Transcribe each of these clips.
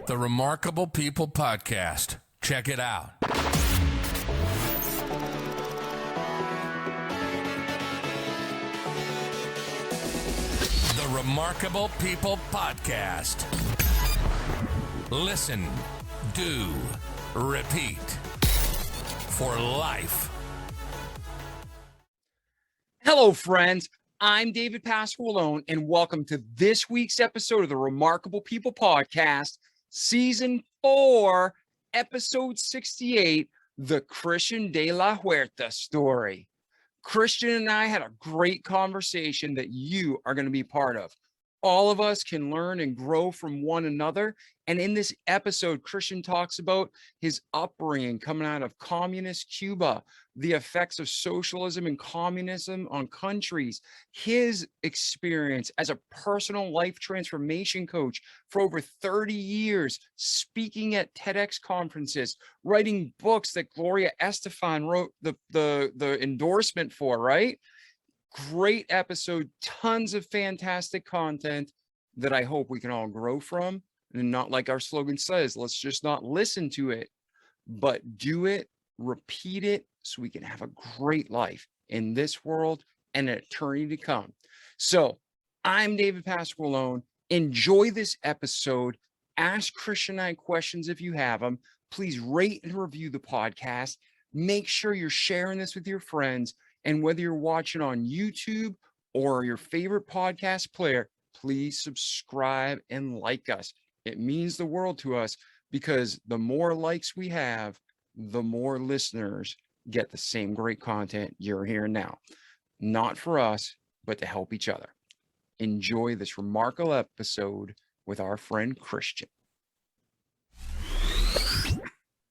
The Remarkable People Podcast. Check it out. The Remarkable People Podcast. Listen, do, repeat. For life. Hello, friends. I'm David Pasqualone, and welcome to this week's episode of the Remarkable People Podcast, Season 4, Episode 68, The Christian de la Huerta Story. Christian and I had a great conversation that you are going to be part of. All of us can learn and grow from one another. And in this episode, Christian talks about his upbringing coming out of communist Cuba, the effects of socialism and communism on countries, his experience as a personal life transformation coach for over 30 years, speaking at TEDx conferences, writing books that Gloria Estefan wrote the endorsement for, right? Great episode, tons of fantastic content that I hope we can all grow from. And not like our slogan says, let's just not listen to it, but do it, repeat it, so we can have a great life in this world and an eternity to come. So I'm David Pasqualone. Enjoy this episode. Ask Christian and I questions if you have them. Please rate and review the podcast. Make sure you're sharing this with your friends. And whether you're watching on YouTube or your favorite podcast player, please subscribe and like us. It means the world to us because the more likes we have, the more listeners get the same great content you're hearing now. Not for us, but to help each other. Enjoy this remarkable episode with our friend Christian.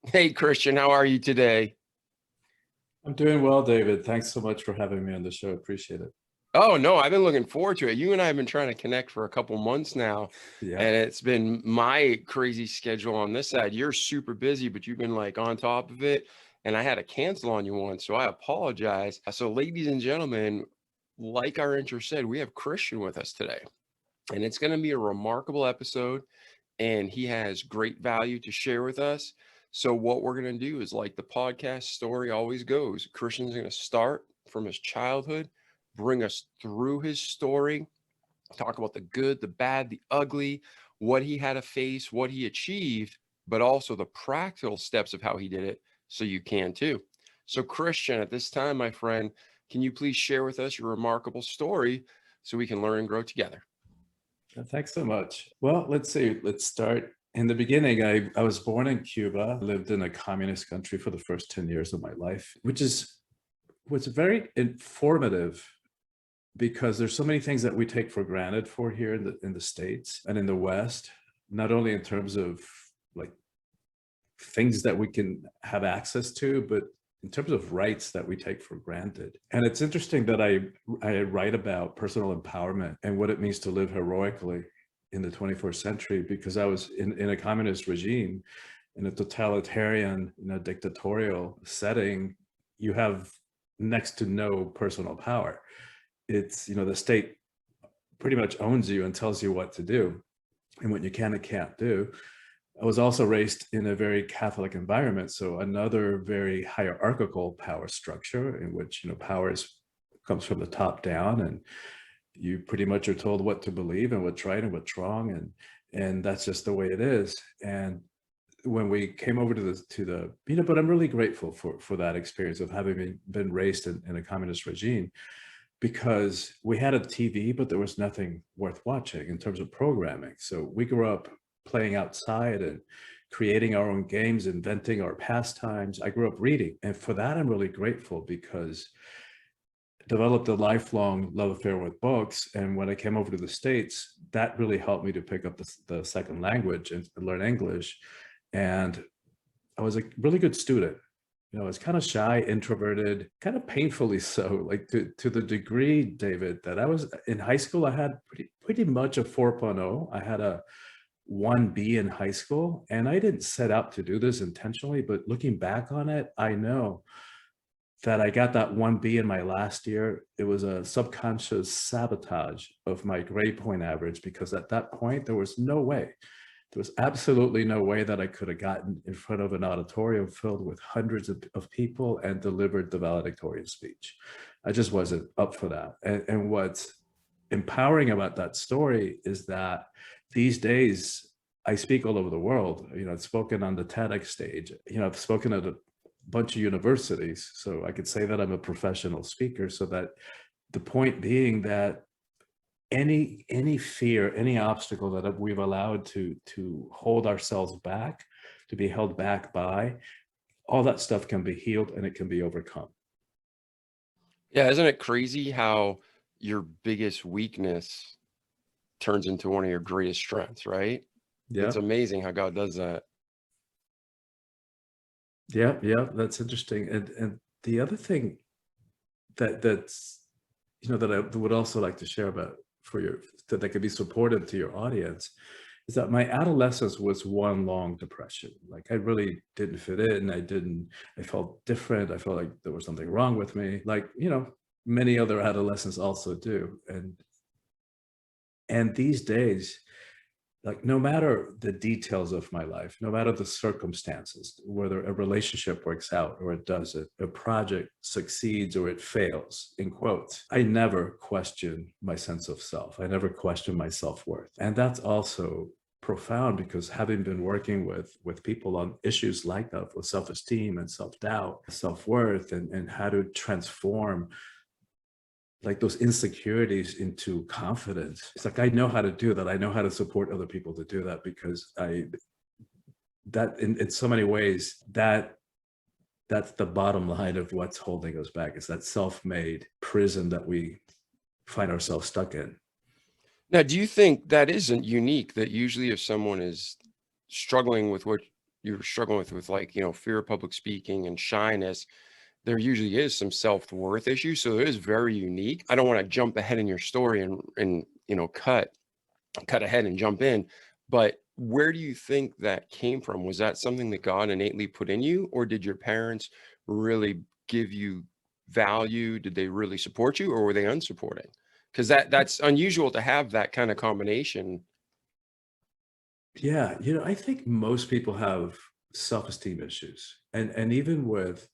Hey, Christian, how are you today? I'm doing well, David. Thanks so much for having me on the show. Appreciate it. Oh, no, I've been looking forward to it. You and I have been trying to connect for a couple months now, and it's been my crazy schedule on this side. You're super busy, but you've been like on top of it, and I had to cancel on you once, so I apologize. So ladies and gentlemen, like our intro said, we have Christian with us today, and it's going to be a remarkable episode, and he has great value to share with us. So what we're going to do is, like the podcast story always goes, Christian's going to start from his childhood, bring us through his story, talk about the good, the bad, the ugly, what he had to face, what he achieved, but also the practical steps of how he did it, so you can too. So Christian, at this time, my friend, can you please share with us your remarkable story so we can learn and grow together? Thanks so much. Well, let's see. Let's start. In the beginning, I was born in Cuba, lived in a communist country for the first 10 years of my life, which was very informative because there's so many things that we take for granted for here in the States and in the West, not only in terms of like things that we can have access to, but in terms of rights that we take for granted. And it's interesting that I write about personal empowerment and what it means to live heroically in the 21st century, because I was in a communist regime, in a totalitarian, dictatorial setting. You have next to no personal power. It's, the state pretty much owns you and tells you what to do and what you can and can't do. I was also raised in a very Catholic environment, so another very hierarchical power structure in which, power comes from the top down, and you pretty much are told what to believe and what's right and what's wrong, and that's just the way it is. And when we came over to the but I'm really grateful for that experience of having been raised in a communist regime, because we had a TV, but there was nothing worth watching in terms of programming. So we grew up playing outside and creating our own games, inventing our pastimes. I grew up reading, and for that I'm really grateful, because developed a lifelong love affair with books. And when I came over to the States, that really helped me to pick up the second language and learn English. And I was a really good student. I was kind of shy, introverted, kind of painfully so, like to the degree, David, that I was in high school, I had pretty much a 4.0. I had a 1B in high school, and I didn't set out to do this intentionally, but looking back on it, I know that I got that 1B in my last year. It was a subconscious sabotage of my grade point average, because at that point, there was no way There was absolutely no way that I could have gotten in front of an auditorium filled with hundreds of people and delivered the valedictorian speech. I just wasn't up for that. And what's empowering about that story is that these days I speak all over the world. I've spoken on the TEDx stage. I've spoken at a bunch of universities, so I could say that I'm a professional speaker. So that the point being that any fear, any obstacle that we've allowed to hold ourselves back, to be held back by, all that stuff can be healed and it can be overcome. Yeah, isn't it crazy how your biggest weakness turns into one of your greatest strengths, right? Yeah. It's amazing how God does that. Yeah, that's interesting. And the other thing that's that I would also like to share about that could be supportive to your audience is that my adolescence was one long depression. Like I really didn't fit in. I felt different. I felt like there was something wrong with me. Like, many other adolescents also do. And these days, like no matter the details of my life, no matter the circumstances, whether a relationship works out or it doesn't, a project succeeds or it fails, in quotes, I never question my sense of self. I never question my self-worth. And that's also profound because having been working with people on issues like that, with self-esteem and self-doubt, self-worth, and how to transform like those insecurities into confidence. It's like, I know how to do that. I know how to support other people to do that because that in so many ways, that's the bottom line of what's holding us back. It's that self-made prison that we find ourselves stuck in. Now, do you think that isn't unique, that usually if someone is struggling with what you're struggling with like, fear of public speaking and shyness, there usually is some self-worth issue. So it is very unique. I don't want to jump ahead in your story and cut ahead and jump in, but where do you think that came from? Was that something that God innately put in you, or did your parents really give you value? Did they really support you, or were they unsupporting? Because that's unusual to have that kind of combination. Yeah, I think most people have self-esteem issues, and even with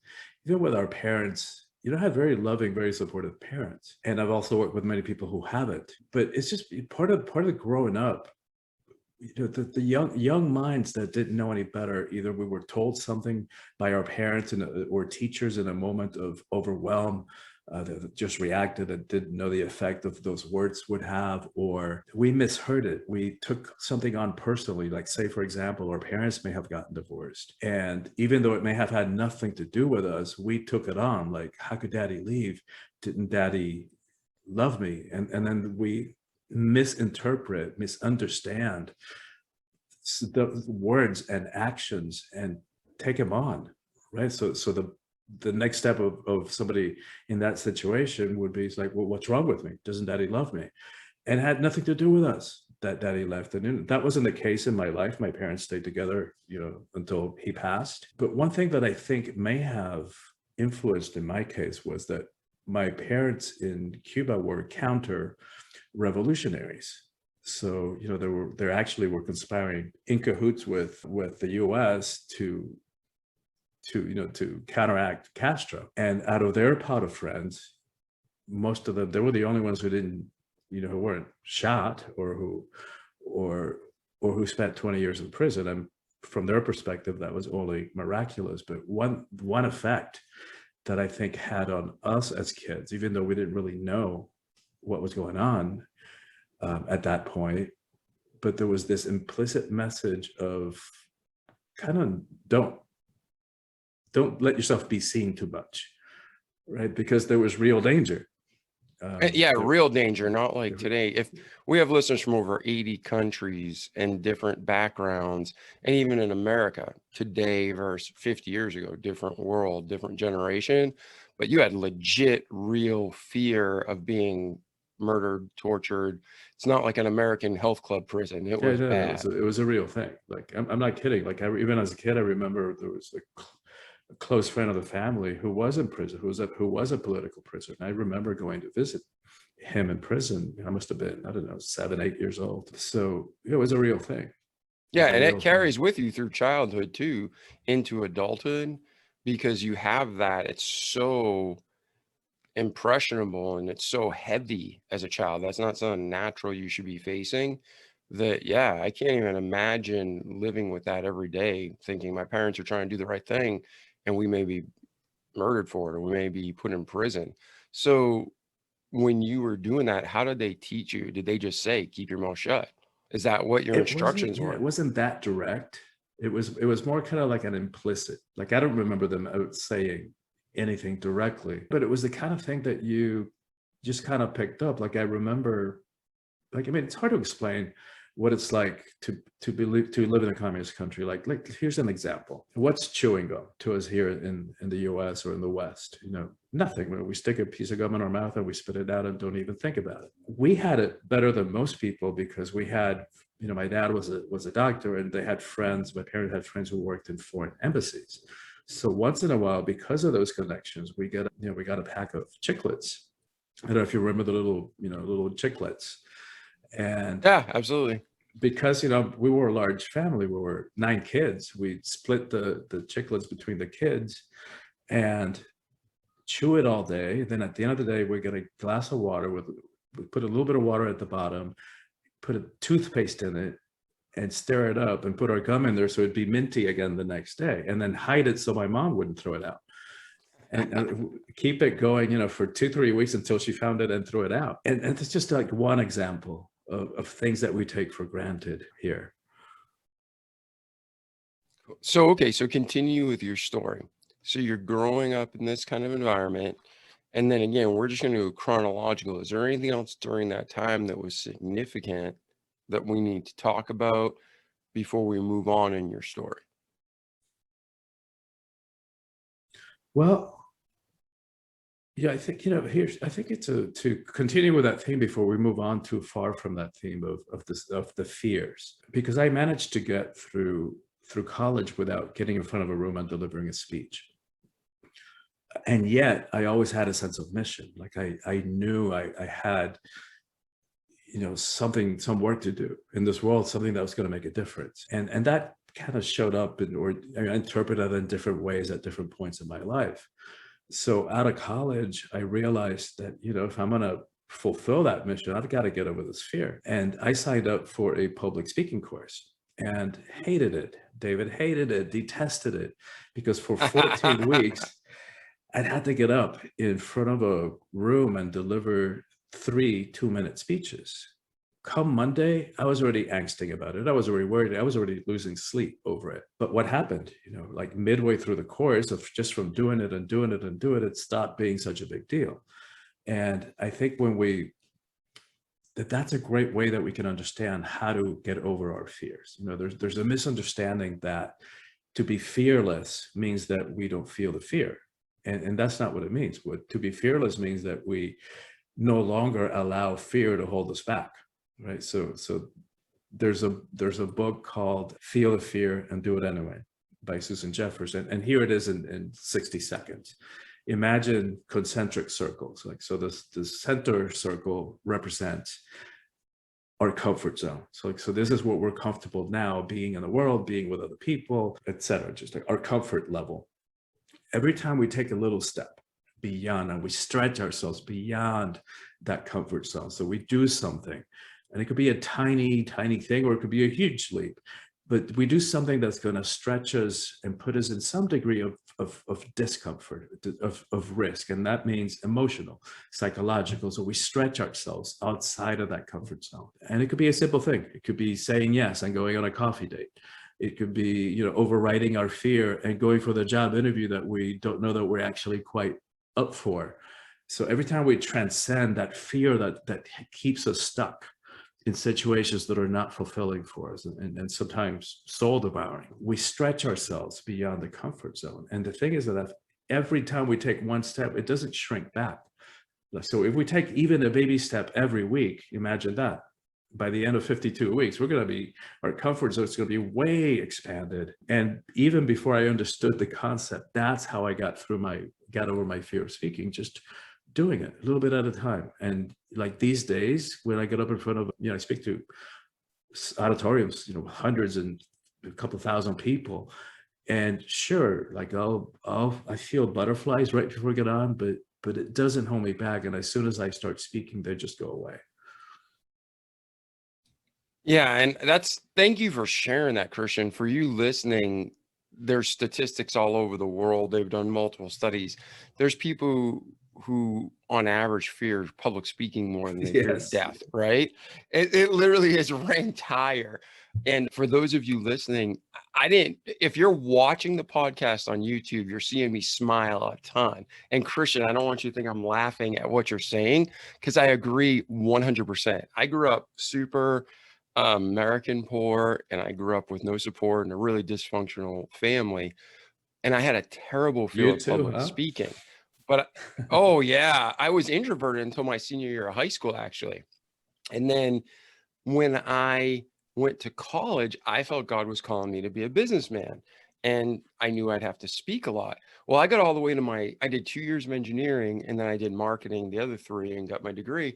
our parents, have very loving, very supportive parents. And I've also worked with many people who haven't. But it's just part of the growing up. The young minds that didn't know any better. Either we were told something by our parents or teachers in a moment of overwhelm, that just reacted and didn't know the effect of those words would have, or we misheard it. We took something on personally, like say, for example, our parents may have gotten divorced. And even though it may have had nothing to do with us, we took it on. Like, how could daddy leave? Didn't daddy love me? And then we misunderstand the words and actions and take them on, right? So the next step of somebody in that situation would be, it's like, well, what's wrong with me? Doesn't daddy love me? And it had nothing to do with us that daddy left. And that wasn't the case in my life. My parents stayed together, until he passed. But one thing that I think may have influenced in my case was that my parents in Cuba were counter revolutionaries. So, they actually were conspiring in cahoots with the US to counteract Castro. And out of their pot of friends, most of them, they were the only ones who didn't, who weren't shot or who spent 20 years in prison. And from their perspective, that was only miraculous. But one effect that I think had on us as kids, even though we didn't really know what was going on at that point, but there was this implicit message of kind of don't let yourself be seen too much, right? Because there was real danger. Real danger, not like today. If we have listeners from over 80 countries and different backgrounds, and even in America today versus 50 years ago, different world, different generation, but you had legit, real fear of being murdered, tortured. It's not like an American health club prison. It was bad. It was a real thing. Like, I'm not kidding. Like, even as a kid, I remember there was a close friend of the family who was in prison, who was a political prisoner. And I remember going to visit him in prison. I must have been, I don't know, 7, 8 years old. So it was a real thing. Yeah, a and it real thing. carries with you through childhood too into adulthood because you have that. It's so impressionable and it's so heavy as a child. That's not something natural you should be facing. That, yeah, I can't even imagine living with that every day, thinking my parents are trying to do the right thing and we may be murdered for it or we may be put in prison. So when you were doing that, how did they teach you? Did they just say, keep your mouth shut? Is that what your instructions It were? wasn't that direct. It was more kind of like an implicit. Like I don't remember them out saying anything directly, but it was the kind of thing that you just kind of picked up. Like I remember, like I mean, it's hard to explain what it's like to live in a communist country. Like here's an example. What's chewing gum to us here in the US or in the West? You know, nothing. We stick a piece of gum in our mouth and we spit it out and don't even think about it. We had it better than most people because we had, you know, my dad was a doctor and they had friends, my parents had friends who worked in foreign embassies. So once in a while, because of those connections, we got a pack of chiclets. I don't know if you remember the little chiclets. And Yeah, absolutely. because, you know, we were a large family, we were 9 kids, we split the chiclets between the kids and chew it all day. Then at the end of the day, we get a glass of water we put a little bit of water at the bottom, put a toothpaste in it and stir it up and put our gum in there so it'd be minty again the next day, and then hide it so my mom wouldn't throw it out. And keep it going, you know, for 2-3 weeks until she found it and threw it out. And it's just like one example of things that we take for granted here. So, okay, so continue with your story. So you're growing up in this kind of environment. And then again, we're just going to go chronological. Is there anything else during that time that was significant that we need to talk about before we move on in your story? Well, yeah, I think, you know, I think it's to continue with that theme before we move on too far from that theme of the fears, because I managed to get through college without getting in front of a room and delivering a speech. And yet I always had a sense of mission. Like I knew I had, you know, some work to do in this world, something that was going to make a difference. And that kind of showed up or I interpreted in different ways at different points in my life. So out of college, I realized that, you know, if I'm going to fulfill that mission, I've got to get over this fear. And I signed up for a public speaking course and hated it. David hated it, detested it, because for 14 weeks, I'd had to get up in front of a room and deliver 3 2-minute speeches. Come Monday, I was already angsting about it. I was already worried. I was already losing sleep over it. But what happened, you know, like midway through the course of just from doing it, it stopped being such a big deal. And I think that's a great way that we can understand how to get over our fears. You know, there's a misunderstanding that to be fearless means that we don't feel the fear. And that's not what it means. To be fearless means that we no longer allow fear to hold us back. Right. So there's a book called Feel the Fear and Do It Anyway by Susan Jeffers. And here it is in 60 seconds. Imagine concentric circles. Like, so the center circle represents our comfort zone. So this is what we're comfortable now being in the world, being with other people, etc. Just like our comfort level. Every time we take a little step beyond and we stretch ourselves beyond that comfort zone. So we do something. And it could be a tiny, tiny thing, or it could be a huge leap. But we do something that's going to stretch us and put us in some degree of discomfort, of risk. And that means emotional, psychological. So we stretch ourselves outside of that comfort zone. And it could be a simple thing. It could be saying yes and going on a coffee date. It could be, you know, overriding our fear and going for the job interview that we don't know that we're actually quite up for. So every time we transcend that fear that keeps us stuck in situations that are not fulfilling for us and sometimes soul devouring, we stretch ourselves beyond the comfort zone. And the thing is that every time we take one step, it doesn't shrink back. So if we take even a baby step every week, imagine that. By the end of 52 weeks, our comfort zone is going to be way expanded. And even before I understood the concept, that's how I got over my fear of speaking, just doing it a little bit at a time. And like these days, when I get up in front of, you know, I speak to auditoriums, hundreds and a couple thousand people. And sure, like I feel butterflies right before I get on, but it doesn't hold me back. And as soon as I start speaking, they just go away. Yeah, and thank you for sharing that, Christian. For you listening, there's statistics all over the world. They've done multiple studies. There's people who on average fear public speaking more than they fear Yes. death, right? It literally is ranked higher. And for those of you listening, if you're watching the podcast on YouTube, you're seeing me smile a ton. And Christian, I don't want you to think I'm laughing at what you're saying, because I agree 100%. I grew up super American poor, and I grew up with no support and a really dysfunctional family. And I had a terrible fear You of too, public huh? speaking. But oh yeah, I was introverted until my senior year of high school, actually. And then when I went to college, I felt God was calling me to be a businessman. And I knew I'd have to speak a lot. Well, I got all the way to I did 2 years of engineering, and then I did marketing, the other 3, and got my degree.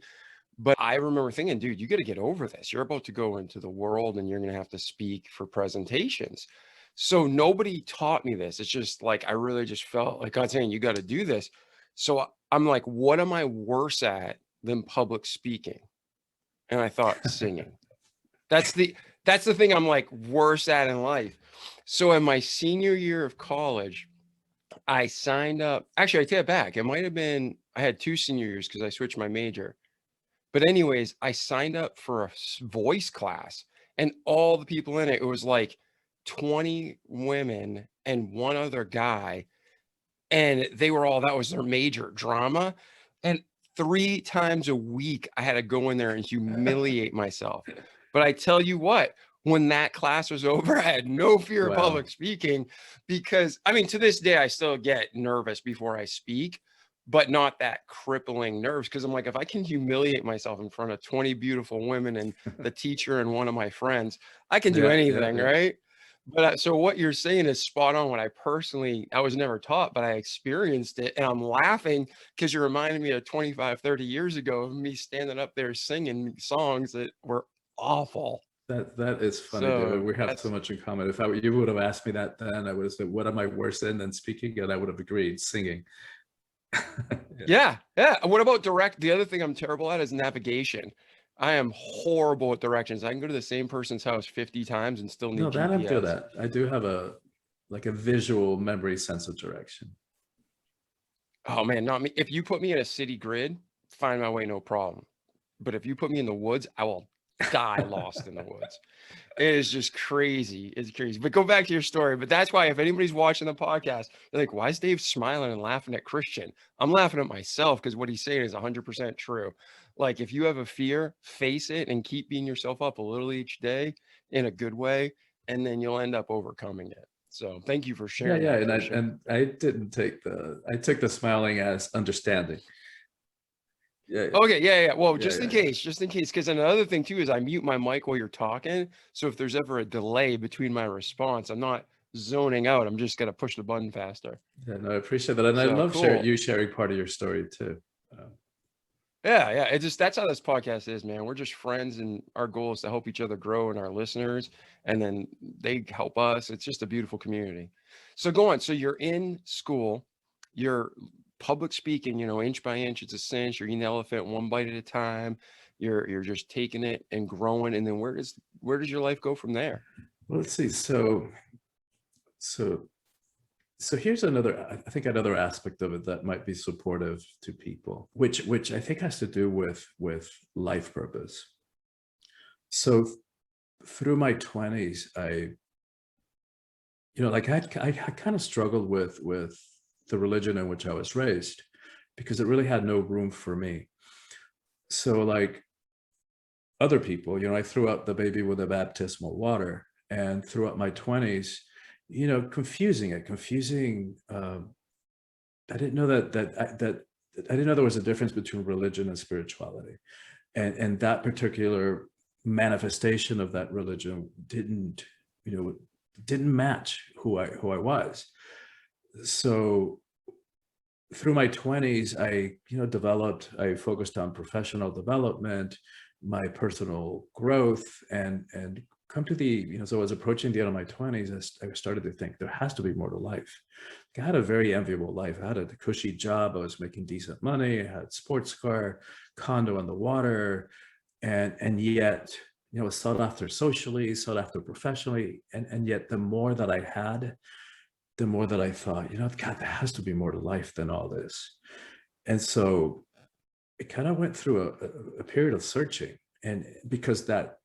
But I remember thinking, dude, you got to get over this. You're about to go into the world and you're going to have to speak for presentations. So nobody taught me this. It's just like, I really just felt like God saying, you got to do this. So I'm like, what am I worse at than public speaking? And I thought singing. That's the thing I'm like worse at in life. So in my senior year of college, I signed up. Actually, I take it back. It might have been, I had 2 senior years because I switched my major. But anyways, I signed up for a voice class, and all the people in it, it was like 20 women and 1 other guy. And they were all, that was their major, drama. And 3 times a week, I had to go in there and humiliate myself. But I tell you what, when that class was over, I had no fear of Wow. public speaking, because I mean, to this day, I still get nervous before I speak, but not that crippling nerves. Because I'm like, if I can humiliate myself in front of 20 beautiful women and the teacher and 1 of my friends, I can do Yeah, anything, yeah. right? But so what you're saying is spot on. What I was never taught, but I experienced it, and I'm laughing because you reminded me of 25, 30 years ago of me standing up there singing songs that were awful. That is funny, David. So We have so much in common. If you would have asked me that then, I would have said, what am I worse in than speaking? And I would have agreed, singing. yeah. What about the other thing I'm terrible at is navigation. I am horrible at directions. I can go to the same person's house 50 times and still need No, that I'm good GPS. at. I do have a visual memory sense of direction. Oh man, not me. If you put me in a city grid, find my way, no problem. But if you put me in the woods, I will die lost in the woods. It is just crazy. It's crazy. But go back to your story. But that's why, if anybody's watching the podcast, they're like, why is Dave smiling and laughing at Christian? I'm laughing at myself, because what he's saying is 100% true. Like, if you have a fear, face it and keep beating yourself up a little each day in a good way, and then you'll end up overcoming it. So thank you for sharing. Yeah, that, and I didn't take I took the smiling as understanding. Yeah. Okay, yeah. Well, Yeah, just in case, because another thing too is I mute my mic while you're talking. So if there's ever a delay between my response, I'm not zoning out. I'm just gonna push the button faster. Yeah, no, I appreciate that, and I So love cool. you sharing part of your story too. Yeah. That's how this podcast is, man. We're just friends, and our goal is to help each other grow and our listeners, and then they help us. It's just a beautiful community. So go on. So you're in school, you're public speaking, inch by inch, it's a cinch. You're eating the elephant 1 bite at a time. You're just taking it and growing. And then where does your life go from there? Well, let's see. So here's another aspect of it that might be supportive to people, which I think has to do with life purpose. So through my 20s, I kind of struggled with the religion in which I was raised, because it really had no room for me. So like other people, I threw out the baby with the baptismal water, and throughout my 20s, confusing. I didn't know that I didn't know there was a difference between religion and spirituality, and that particular manifestation of that religion didn't match who I was. So through my 20s, I focused on professional development, my personal growth and come to the, so I was approaching the end of my 20s, I started to think there has to be more to life. I had a very enviable life. I had a cushy job. I was making decent money. I had a sports car, condo on the water, and yet, it was sought after socially, sought after professionally. And yet the more that I had, the more that I thought, God, there has to be more to life than all this. And so it kind of went through a period of searching. And because that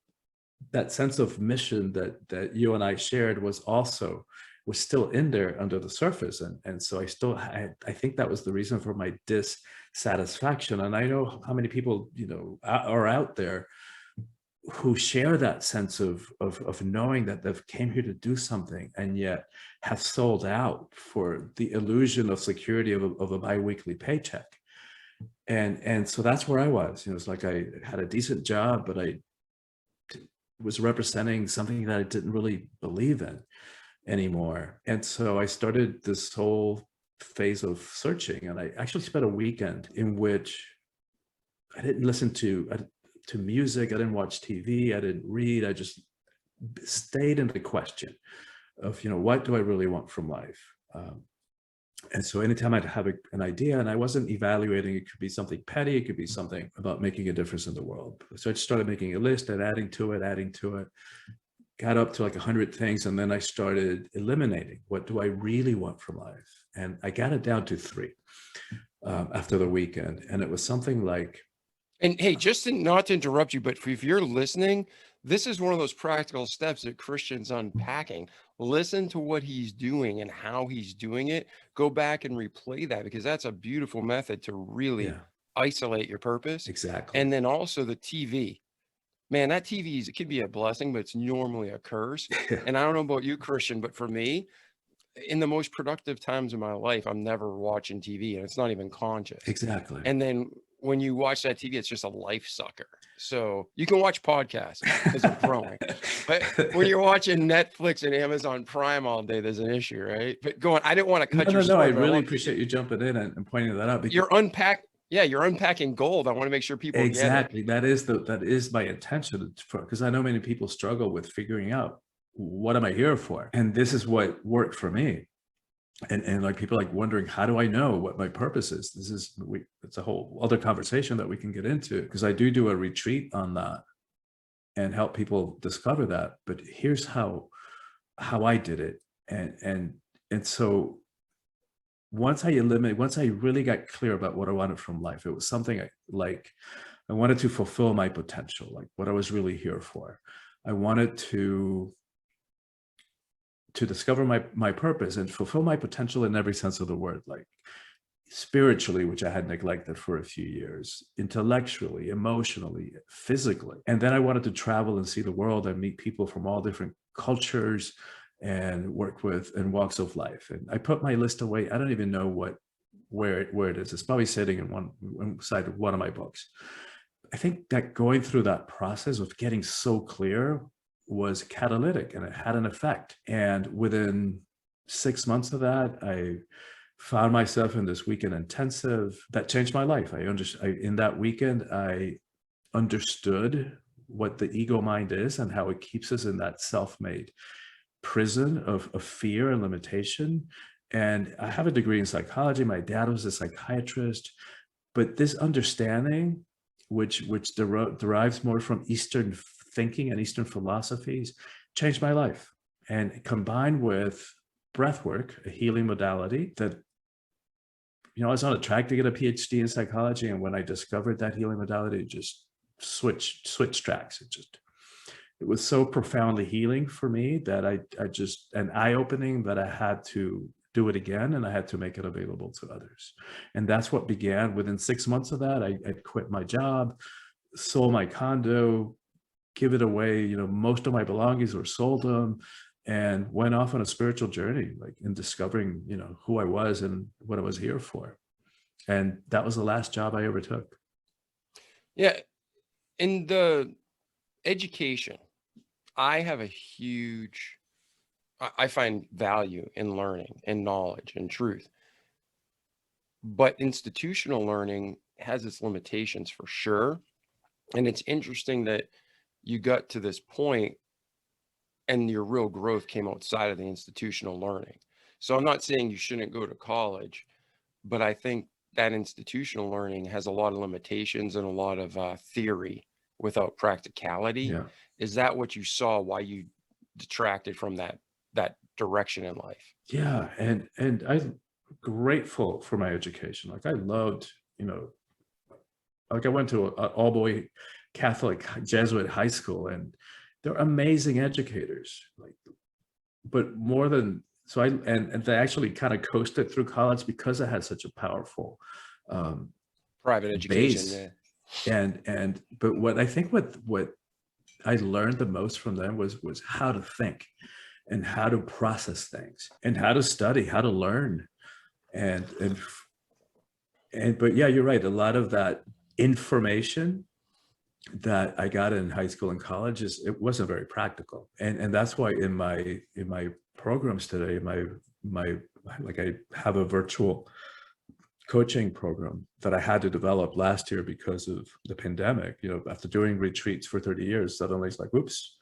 sense of mission that you and I shared was still in there under the surface. And so I think that was the reason for my dissatisfaction. And I know how many people, are out there who share that sense of knowing that they've came here to do something and yet have sold out for the illusion of security of a biweekly paycheck. And so that's where I was. It's like I had a decent job, but I was representing something that I didn't really believe in anymore. And so I started this whole phase of searching, and I actually spent a weekend in which I didn't listen to music, I didn't watch TV, I didn't read, I just stayed in the question of, what do I really want from life? And so anytime I'd have an idea, and I wasn't evaluating, it could be something petty, it could be something about making a difference in the world. So I just started making a list and adding to it, got up to like 100 things. And then I started eliminating, what do I really want from life? And I got it down to 3 after the weekend. And it was something like, and hey, just not to interrupt you, but if you're listening, this is one of those practical steps that Christian's unpacking. Listen to what he's doing and how he's doing it. Go back and replay that, because that's a beautiful method to really isolate your purpose. Exactly. And then also the TV. Man, that TV it can be a blessing, but it's normally a curse. And I don't know about you, Christian, but for me, in the most productive times of my life, I'm never watching TV, and it's not even conscious. Exactly. And then when you watch that TV, it's just a life sucker. So you can watch podcasts because they're growing. But when you're watching Netflix and Amazon Prime all day, there's an issue, right? But go on. I didn't want to cut your story. I really appreciate you jumping in and pointing that out. You're unpacking gold. I want to make sure people exactly get it. that is my intention, because I know many people struggle with figuring out, what am I here for? And this is what worked for me. And like people like wondering, how do I know what my purpose is? It's a whole other conversation that we can get into, because I do a retreat on that and help people discover that. But here's how I did it. And so once I really got clear about what I wanted from life, it was something like I wanted to fulfill my potential, like what I was really here for. I wanted to discover my purpose and fulfill my potential in every sense of the word, like spiritually, which I had neglected for a few years, intellectually, emotionally, physically. And then I wanted to travel and see the world and meet people from all different cultures and work with in walks of life. And I put my list away. I don't even know where it is. It's probably sitting in one side of one of my books. I think that going through that process of getting so clear was catalytic, and it had an effect. And within 6 months of that, I found myself in this weekend intensive that changed my life. In that weekend, I understood what the ego mind is and how it keeps us in that self-made prison of fear and limitation. And I have a degree in psychology. My dad was a psychiatrist, but this understanding, which derives more from Eastern thinking and Eastern philosophies, changed my life. And combined with breath work, a healing modality that, I was on a track to get a PhD in psychology. And when I discovered that healing modality, it just switched tracks. It was so profoundly healing for me that I just, an eye-opening, that I had to do it again, and I had to make it available to others. And that's what began. Within 6 months of that, I quit my job, sold my condo, give it away. Most of my belongings were sold them, and went off on a spiritual journey, like in discovering, who I was and what I was here for. And that was the last job I ever took. Yeah. In the education, I find value in learning and knowledge and truth. But institutional learning has its limitations for sure. And it's interesting that you got to this point and your real growth came outside of the institutional learning. So I'm not saying you shouldn't go to college, but I think that institutional learning has a lot of limitations and a lot of theory without practicality. Yeah. Is that what you saw, why you detracted from that direction in life? Yeah. And I'm grateful for my education. Like I loved, like I went to an all-boy Catholic Jesuit high school, and they're amazing educators. Like, but more than so, and they actually kind of coasted through college because I had such a powerful Private education, base. yeah. But what I think what I learned the most from them was how to think and how to process things and how to study, how to learn, and but yeah, you're right. A lot of that information that I got in high school and college it wasn't very practical, and that's why in my programs today, my like I have a virtual coaching program that I had to develop last year because of the pandemic. After doing retreats for 30 years, suddenly it's like, whoops,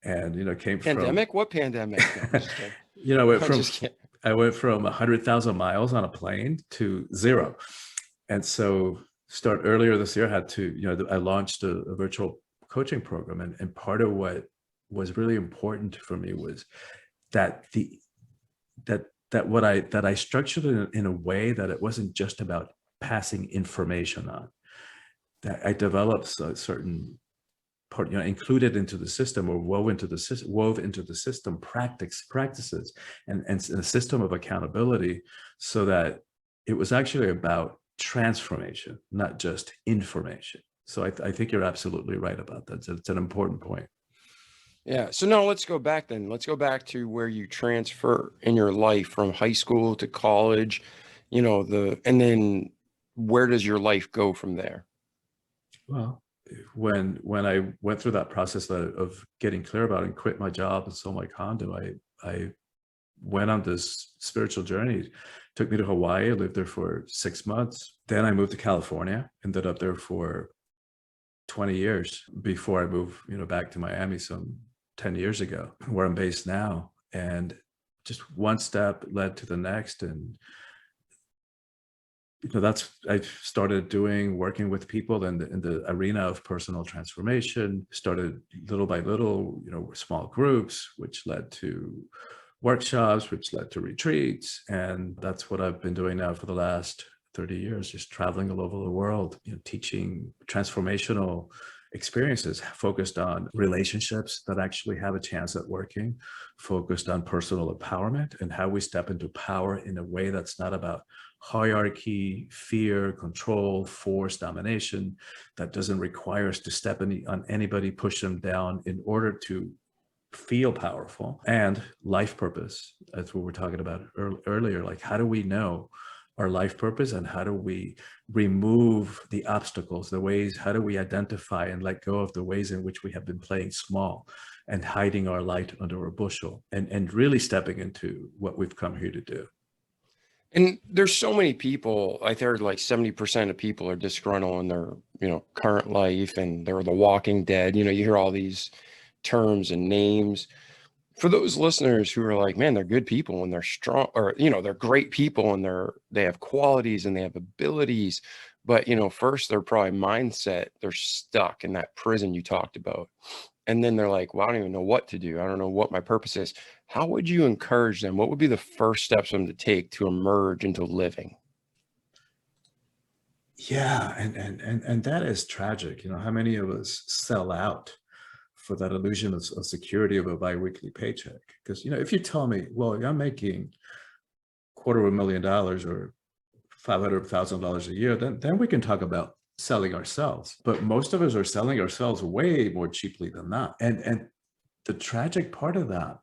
and came Pandemic? What pandemic? No, I went from 100,000 miles on a plane to 0, and so. Start earlier this year, I launched a virtual coaching program, and part of what was really important for me was that I structured it in a way that it wasn't just about passing information on. That I developed a certain part, included into the system or wove into the system practices and a system of accountability, so that it was actually about transformation, not just information. So I think you're absolutely right about that. It's an important point. Yeah. So now let's go back then. Let's go back to where you transfer in your life from high school to college, and then where does your life go from there? Well, when I went through that process of getting clear about it and quit my job and sold my condo, I went on this spiritual journey. Took me to Hawaii. I lived there for 6 months. Then I moved to California, ended up there for 20 years before I moved, back to Miami some 10 years ago, where I'm based now. And just one step led to the next. And that's I started working with people in the arena of personal transformation. Started little by little, small groups, which led to workshops, which led to retreats. And that's what I've been doing now for the last 30 years, just traveling all over the world, teaching transformational experiences focused on relationships that actually have a chance at working, focused on personal empowerment and how we step into power in a way that's not about hierarchy, fear, control, force, domination, that doesn't require us to step on anybody, push them down in order to feel powerful. And life purpose, that's what we're talking about earlier. Like, how do we know our life purpose, and how do we remove the obstacles, how do we identify and let go of the ways in which we have been playing small and hiding our light under a bushel, and really stepping into what we've come here to do. And there's so many people, I heard like 70% of people are disgruntled in their, current life, and they're the walking dead. You hear all these terms and names. For those listeners who are like, man, they're good people and they're strong, or, they're great people and they have qualities and they have abilities. But, first their probably mindset, they're stuck in that prison you talked about. And then they're like, well, I don't even know what to do. I don't know what my purpose is. How would you encourage them? What would be the first steps for them to take to emerge into living? Yeah. And that is tragic. How many of us sell out for that illusion of security of a biweekly paycheck? Because, if you tell me, well, I'm making $250,000 or $500,000 a year, then we can talk about selling ourselves. But most of us are selling ourselves way more cheaply than that. And the tragic part of that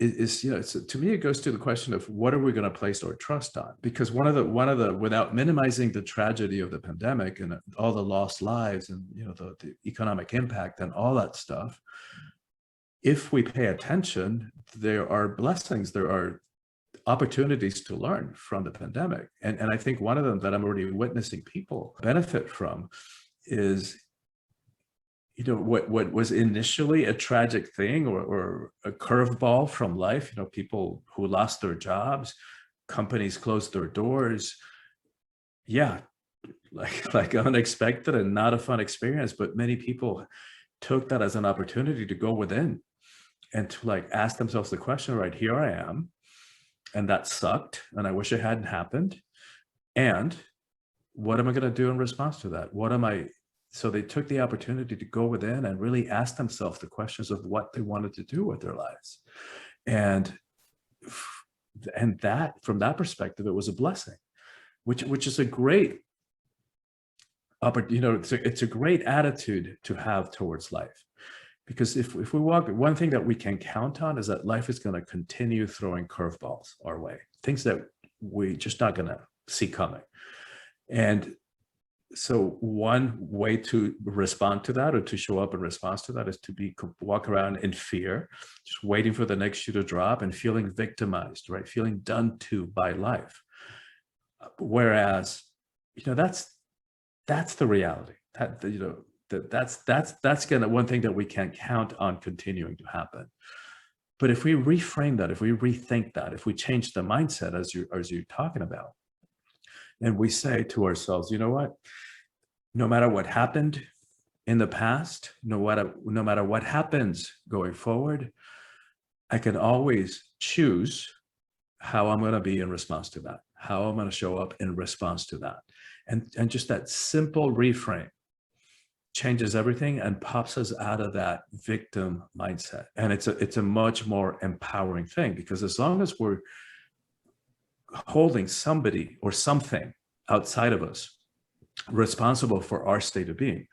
is to me, it goes to the question of what are we going to place our trust on? Because one of the without minimizing the tragedy of the pandemic and all the lost lives and the economic impact and all that stuff, if we pay attention, there are blessings, there are opportunities to learn from the pandemic. And I think one of them that I'm already witnessing people benefit from is, what was initially a tragic thing or a curveball from life, people who lost their jobs, companies closed their doors. Yeah, like unexpected and not a fun experience, but many people took that as an opportunity to go within and to ask themselves the question, right, here I am, and that sucked, and I wish it hadn't happened. And what am I going to do in response to that? So they took the opportunity to go within and really ask themselves the questions of what they wanted to do with their lives. And that, from that perspective, it was a blessing, which is a great it's a great attitude to have towards life. Because if we walk, one thing that we can count on is that life is going to continue throwing curveballs our way, things that we're just not going to see coming. And so one way to respond to that, or to show up in response to that, is to walk around in fear, just waiting for the next shoe to drop and feeling victimized, right? Feeling done to by life. Whereas, that's the reality. That's gonna, one thing that we can't count on continuing to happen. But if we reframe that, if we rethink that, if we change the mindset as you're talking about, and we say to ourselves, you know what? No matter what happened in the past, no matter what happens going forward, I can always choose how I'm going to be in response to that, how I'm going to show up in response to that. And just that simple reframe changes everything and pops us out of that victim mindset. And it's a much more empowering thing, because as long as we're holding somebody or something outside of us responsible for our state of being,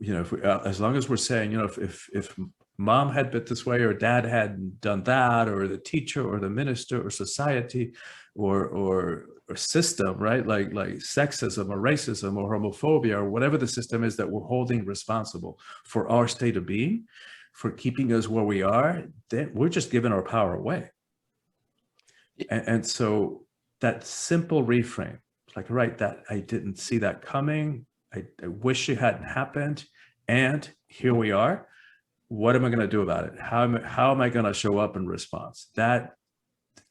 as long as we're saying, if mom had been this way, or dad had done that, or the teacher or the minister or society or system, right, like sexism or racism or homophobia or whatever the system is that we're holding responsible for our state of being, for keeping us where we are, then we're just giving our power away. And so that simple reframe, right, that I didn't see that coming, I wish it hadn't happened, and here we are. What am I going to do about it? How am I going to show up in response? That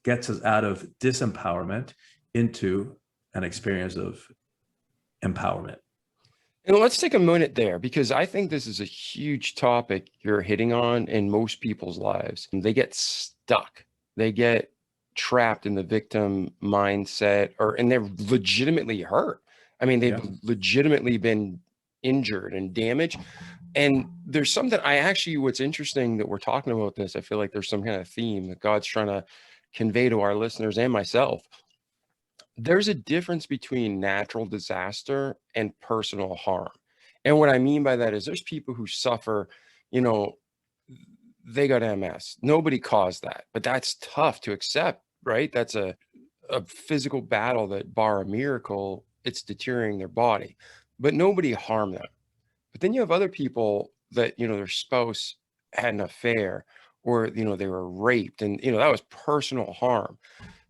gets us out of disempowerment into an experience of empowerment. And let's take a minute there, because I think this is a huge topic you're hitting on in most people's lives. They get stuck. They get trapped in the victim mindset, and they're legitimately hurt. I mean, they've legitimately been injured and damaged. And there's something what's interesting that we're talking about this, I feel like there's some kind of theme that God's trying to convey to our listeners and myself. There's a difference between natural disaster and personal harm. And what I mean by that is there's people who suffer, they got MS. Nobody caused that, but that's tough to accept, right? That's a physical battle that, bar a miracle, it's deteriorating their body, but nobody harmed them. But then you have other people that, their spouse had an affair, or, they were raped, and, that was personal harm.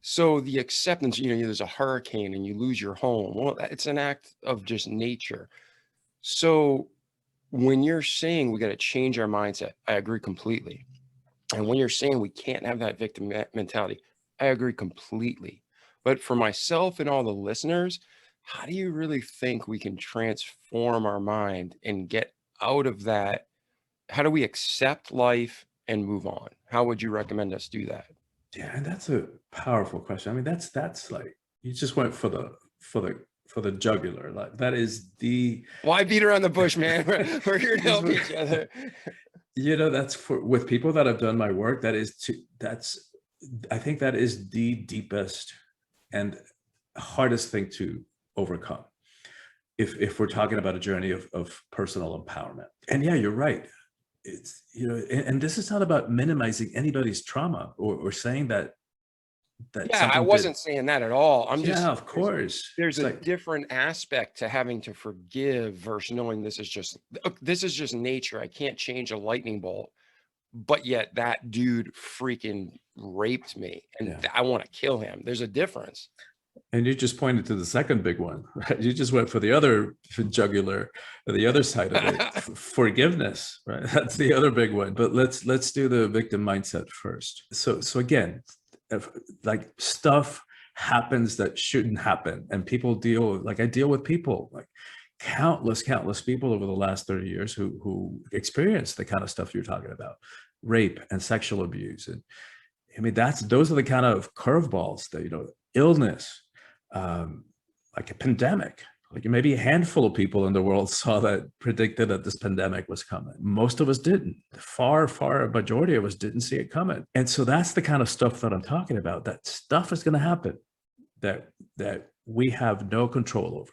So the acceptance, there's a hurricane and you lose your home. Well, it's an act of just nature. So when you're saying we got to change our mindset, I agree completely. And when you're saying we can't have that victim mentality, I agree completely. But for myself and all the listeners, how do you really think we can transform our mind and get out of that? How do we accept life and move on? How would you recommend us do that? Yeah, and that's a powerful question. I mean, that's like, you just went for the jugular. Like, that is the. Why beat around the bush, man? We're here to help each other. That's with people that have done my work. I think that is the deepest and hardest thing to overcome, if we're talking about a journey of personal empowerment. And yeah, you're right. It's, and this is not about minimizing anybody's trauma or saying that I wasn't saying that at all. Of course, there's a different aspect to having to forgive versus knowing this is just nature. I can't change a lightning bolt, but yet that dude freaking raped me and I want to kill him. There's a difference. And you just pointed to the second big one, right? You just went for the other jugular, the other side of it, forgiveness, right? That's the other big one. But let's do the victim mindset first. So again, like stuff happens that shouldn't happen, and people I deal with people, like countless people over the last 30 years who experience the kind of stuff you're talking about, rape and sexual abuse. And I mean, those are the kind of curveballs that, illness, like a pandemic, like maybe a handful of people in the world predicted that this pandemic was coming. Most of us didn't. Far a majority of us didn't see it coming. And so that's the kind of stuff that I'm talking about. That stuff is going to happen that we have no control over.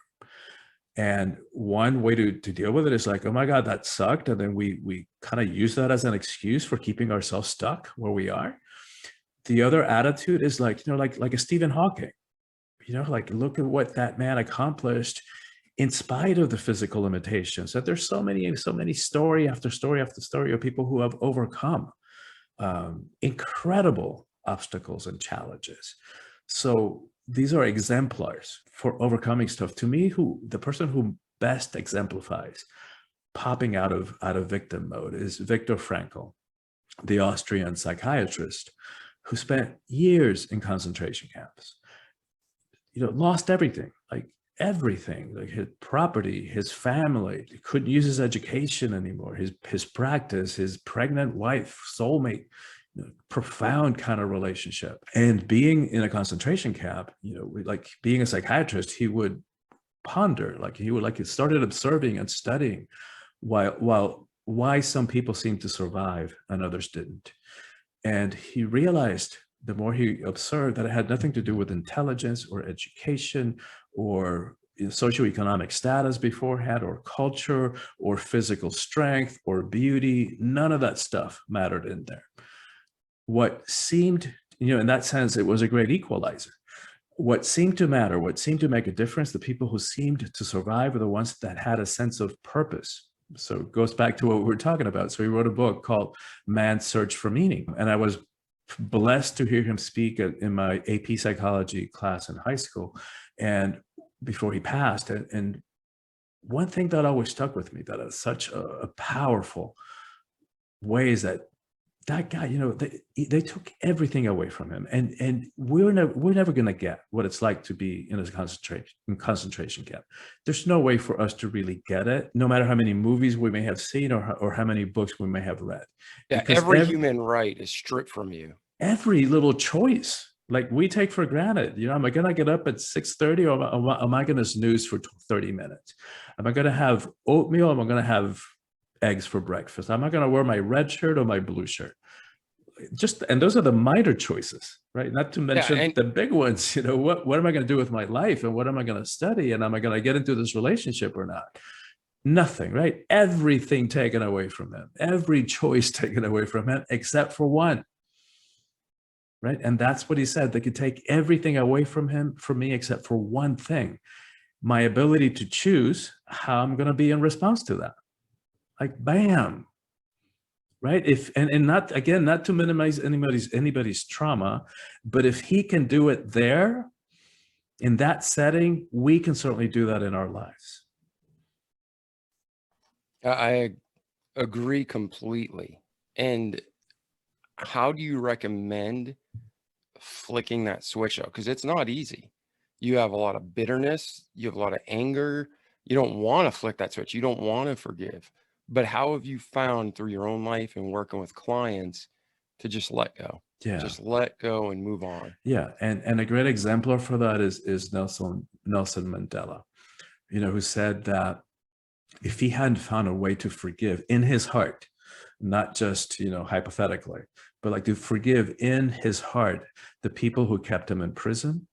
And one way to deal with it is like, oh my God, that sucked. And then we kind of use that as an excuse for keeping ourselves stuck where we are. The other attitude is like, like a Stephen Hawking, like look at what that man accomplished in spite of the physical limitations. That there's so many story after story after story of people who have overcome incredible obstacles and challenges. So these are exemplars for overcoming stuff. To me, the person who best exemplifies popping out of victim mode is Viktor Frankl, the Austrian psychiatrist who spent years in concentration camps, lost everything, like his property, his family. He couldn't use his education anymore, his practice, his pregnant wife, soulmate, profound kind of relationship. And being in a concentration camp, like being a psychiatrist, he would ponder, he started observing and studying why some people seemed to survive and others didn't. And he realized, the more he observed, that it had nothing to do with intelligence or education or socioeconomic status beforehand, or culture or physical strength or beauty. None of that stuff mattered in there. What seemed, in that sense, it was a great equalizer. What seemed to matter, what seemed to make a difference, the people who seemed to survive were the ones that had a sense of purpose. So it goes back to what we were talking about. So he wrote a book called Man's Search for Meaning. And I was blessed to hear him speak in my AP psychology class in high school, and before he passed. And one thing that always stuck with me, that is such a powerful way, is that guy, they took everything away from him, and we're never going to get what it's like to be in a concentration camp. There's no way for us to really get it, no matter how many movies we may have seen or how many books we may have read. Yeah, every human right is stripped from you. Every little choice, like we take for granted. Am I going to get up at 6:30, or am I going to snooze for 30 minutes? Am I going to have oatmeal? Am I going to have eggs for breakfast? Am I going to wear my red shirt or my blue shirt? And those are the minor choices, right? Not to mention the big ones. What am I going to do with my life, and what am I going to study, and am I going to get into this relationship or not? Nothing, right? Everything taken away from him, every choice taken away from him, except for one, right? And that's what he said. They could take everything away from me, except for one thing: my ability to choose how I'm going to be in response to that. Like, bam, right? And not to minimize anybody's trauma, but if he can do it there, in that setting, we can certainly do that in our lives. I agree completely. And how do you recommend flicking that switch out? Because it's not easy. You have a lot of bitterness, you have a lot of anger. You don't want to flick that switch. You don't want to forgive. But how have you found through your own life and working with clients to just let go? Yeah. Just let go and move on. Yeah. And a great exemplar for that is Nelson Mandela, who said that if he hadn't found a way to forgive in his heart, not just, hypothetically, but like to forgive in his heart the people who kept him in prison,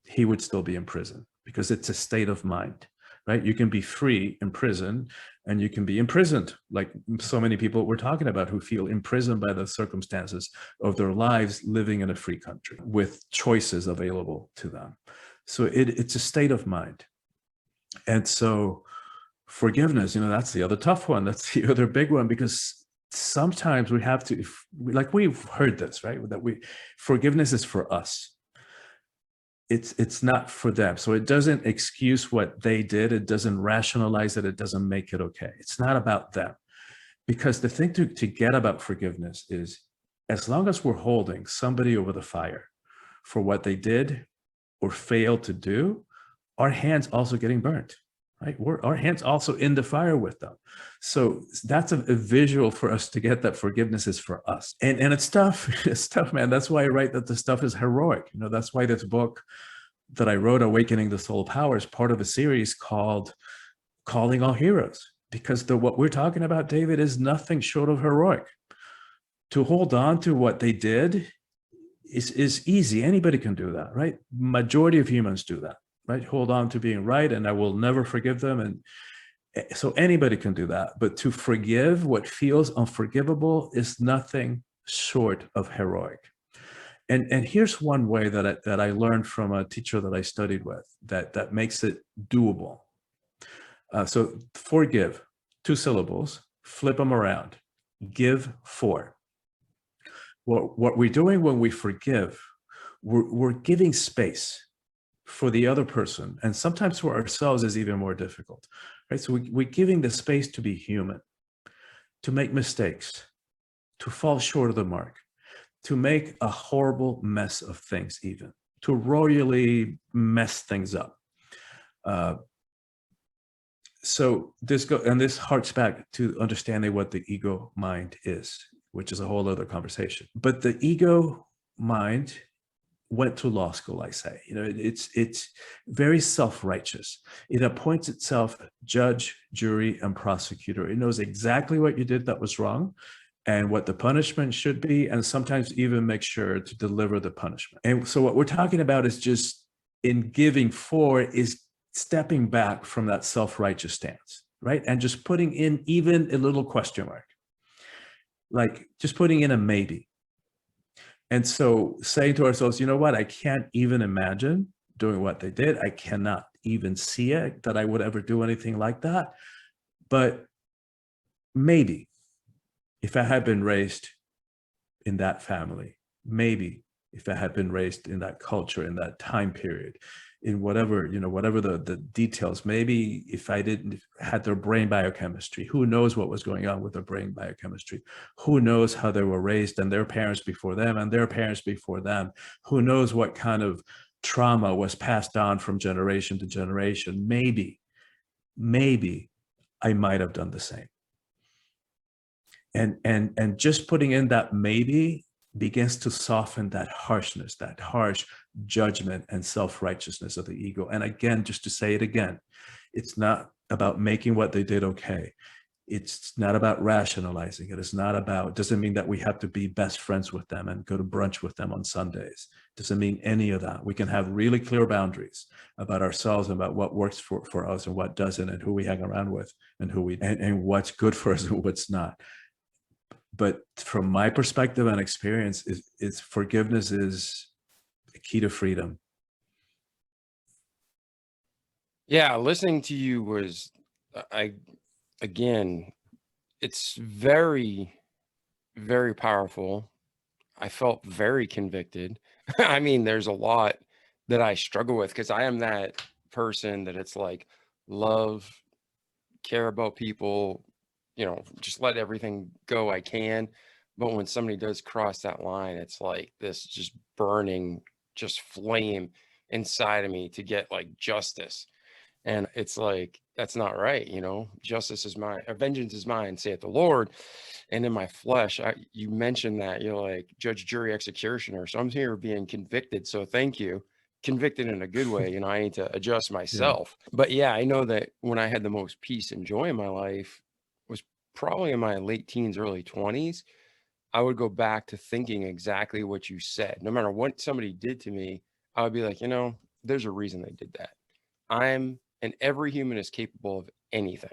he would still be in prison, because it's a state of mind, right? You can be free in prison, and you can be imprisoned, like so many people we're talking about who feel imprisoned by the circumstances of their lives living in a free country with choices available to them. So it's a state of mind. And so forgiveness, that's the other tough one. That's the other big one, because sometimes we have to, like we've heard this, right? That forgiveness is for us. it's not for them. So it doesn't excuse what they did. It doesn't rationalize it. It doesn't make it okay. It's not about them. Because the thing to get about forgiveness is, as long as we're holding somebody over the fire for what they did or failed to do, our hands also getting burnt, right? Our hands also in the fire with them. So that's a visual for us to get that forgiveness is for us. And it's tough. It's tough, man. That's why I write that the stuff is heroic. That's why this book that I wrote, Awakening the Soul Power, is part of a series called Calling All Heroes, because what we're talking about, David, is nothing short of heroic. To hold on to what they did is easy. Anybody can do that, right? Majority of humans do that, right? Hold on to being right, and I will never forgive them. And so anybody can do that. But to forgive what feels unforgivable is nothing short of heroic. And here's one way that I learned from a teacher that I studied with that makes it doable. So forgive, 2 syllables, flip them around, give 4. What we're doing when we forgive, we're giving space for the other person. And sometimes for ourselves is even more difficult, right? So we're giving the space to be human, to make mistakes, to fall short of the mark, to make a horrible mess of things, even to royally mess things up. So this harks back to understanding what the ego mind is, which is a whole other conversation. But the ego mind went to law school, I say. It's very self-righteous. It appoints itself judge, jury, and prosecutor. It knows exactly what you did that was wrong and what the punishment should be, and sometimes even make sure to deliver the punishment. And so what we're talking about is just in giving 4 is stepping back from that self-righteous stance, right? And just putting in even a little question mark, like just putting in a maybe. And so saying to ourselves, you know what, I can't even imagine doing what they did. I cannot even see it, that I would ever do anything like that. But maybe if I had been raised in that family, maybe if I had been raised in that culture, in that time period, in whatever the details, maybe if I didn't had their brain biochemistry, who knows what was going on with their brain biochemistry? Who knows how they were raised, and their parents before them and their parents before them? Who knows what kind of trauma was passed on from generation to generation? Maybe I might have done the same. And just putting in that maybe begins to soften that harshness, that harsh judgment and self-righteousness of the ego. And again, just to say it again, it's not about making what they did okay. It's not about rationalizing it. It's not about, doesn't mean that we have to be best friends with them and go to brunch with them on Sundays. Doesn't mean any of that. We can have really clear boundaries about ourselves and about what works for us and what doesn't, and who we hang around with and and what's good for us and what's not. But from my perspective and experience, is forgiveness is the key to freedom. Yeah, listening to you was, again, it's very, very powerful. I felt very convicted. I mean, there's a lot that I struggle with because I am that person that it's like love, care about people, just let everything go I can. But when somebody does cross that line, it's like this just burning, just flame inside of me to get like justice. And it's like, that's not right. Justice is mine, or vengeance is mine, saith the Lord. And in my flesh, you mentioned that you're like judge, jury, executioner. So I'm here being convicted. So thank you. Convicted in a good way. I need to adjust myself. Yeah. But yeah, I know that when I had the most peace and joy in my life was probably in my late teens, early 20s. I would go back to thinking exactly what you said. No matter what somebody did to me, I would be like, there's a reason they did that. And every human is capable of anything.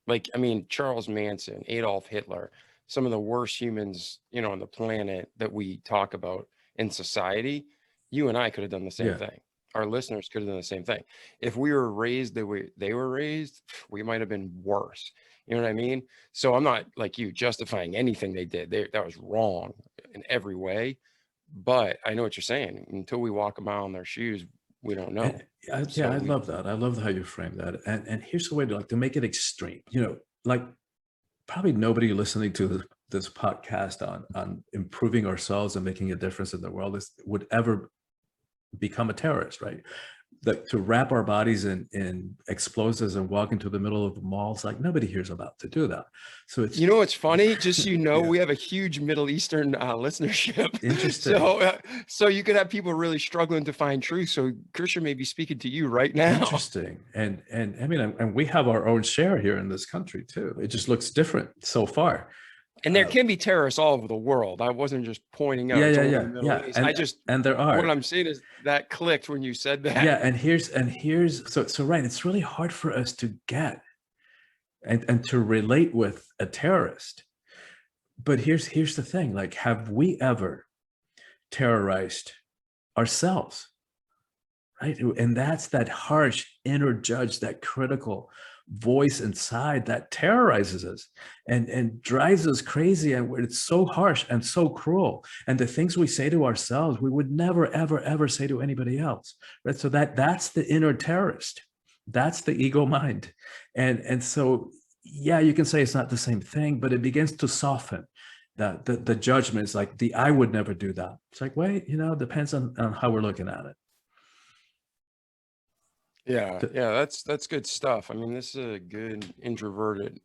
Like, Charles Manson, Adolf Hitler, some of the worst humans, on the planet that we talk about in society, you and I could have done the same thing. Our listeners could have done the same thing. If we were raised the way they were raised, we might have been worse. You know what I mean? So I'm not like you justifying anything they did. That was wrong in every way. But I know what you're saying. Until we walk a mile in their shoes, we don't know. Yeah, I love that. I love how you frame that. And here's the way to make it extreme. Like probably nobody listening to this podcast on improving ourselves and making a difference in the world would ever become a terrorist, right? Like to wrap our bodies in explosives and walk into the middle of the malls, like nobody here's about to do that. So it's, what's funny, just yeah. we have a huge Middle Eastern listenership. Interesting. So you could have people really struggling to find truth. So Christian may be speaking to you right now. Interesting. And I mean, and we have our own share here in this country too. It just looks different so far. And there can be terrorists all over the world. I wasn't just pointing out. Yeah. And there are. What I'm saying is that clicked when you said that. Yeah, and here's so right. It's really hard for us to get and to relate with a terrorist. But here's the thing: like, have we ever terrorized ourselves? Right, and that's that harsh inner judge, that critical voice inside that terrorizes us and drives us crazy, and it's so harsh and so cruel, and the things we say to ourselves we would never ever say to anybody else, right? So that's the inner terrorist, that's the ego mind, and so yeah, you can say it's not the same thing, but it begins to soften the judgments, like I would never do that. It's like, wait, depends on how we're looking at it. Yeah, that's good stuff. I mean, this is a good introverted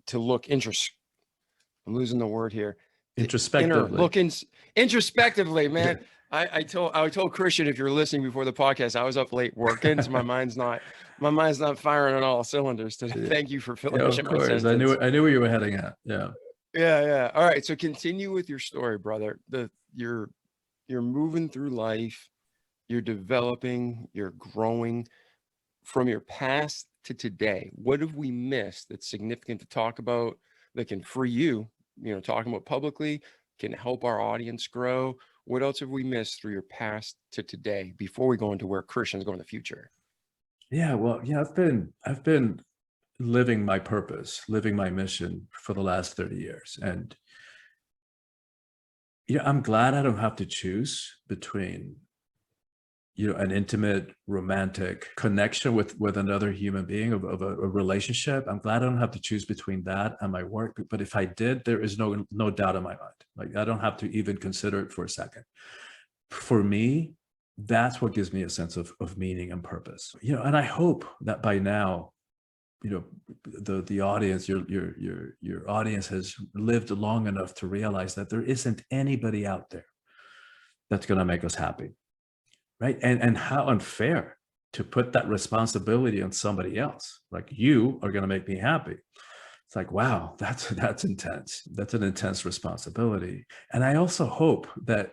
to look I'm losing the word here. Introspectively. Introspectively, man. I told Christian, if you're listening before the podcast, I was up late working, so my mind's not firing on all cylinders today. Yeah. Thank you for finishing my sentence. I knew where you were heading at. Yeah. Yeah. All right. So continue with your story, brother. You're moving through life. You're developing, you're growing from your past to today. What have we missed that's significant to talk about that can free you, talking about publicly, can help our audience grow? What else have we missed through your past to today before we go into where Christians go in the future? Yeah, well, I've been living my purpose, living my mission for the last 30 years. And I'm glad I don't have to choose between an intimate, romantic connection with another human being, of a relationship. I'm glad I don't have to choose between that and my work. But if I did, there is no doubt in my mind. Like, I don't have to even consider it for a second. For me, that's what gives me a sense of meaning and purpose. And I hope that by now, the audience, your audience has lived long enough to realize that there isn't anybody out there that's going to make us happy. Right. And how unfair to put that responsibility on somebody else. Like, you are going to make me happy. It's like, wow, that's intense. That's an intense responsibility. And I also hope that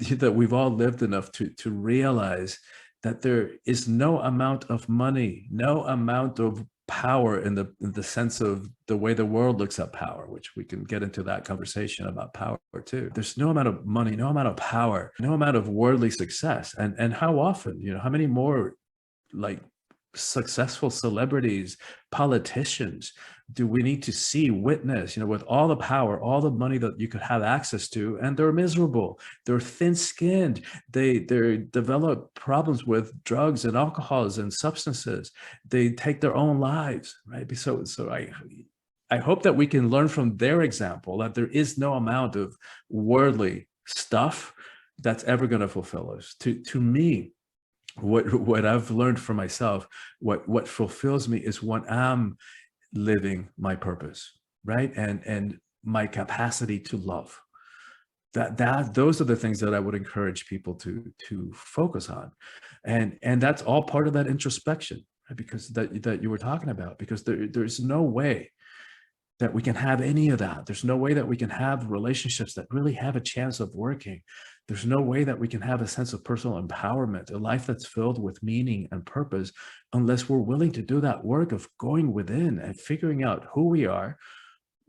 we've all lived enough to realize that there is no amount of money, no amount of power in the sense of the way the world looks at power, which we can get into that conversation about power too. There's no amount of money, no amount of power, no amount of worldly success. And how often, how many more like successful celebrities, politicians do we need to see, witness, with all the power, all the money that you could have access to, and they're miserable, they're thin-skinned, they develop problems with drugs and alcohols and substances, they take their own lives, right? So I hope that we can learn from their example, that there is no amount of worldly stuff that's ever going to fulfill us. To me, what I've learned for myself, what fulfills me is when I'm living my purpose, right? And my capacity to love. Those are the things that I would encourage people to focus on. And that's all part of that introspection, right? Because that you were talking about, because there's no way that we can have any of that. There's no way that we can have relationships that really have a chance of working. There's no way that we can have a sense of personal empowerment, a life that's filled with meaning and purpose, unless we're willing to do that work of going within and figuring out who we are,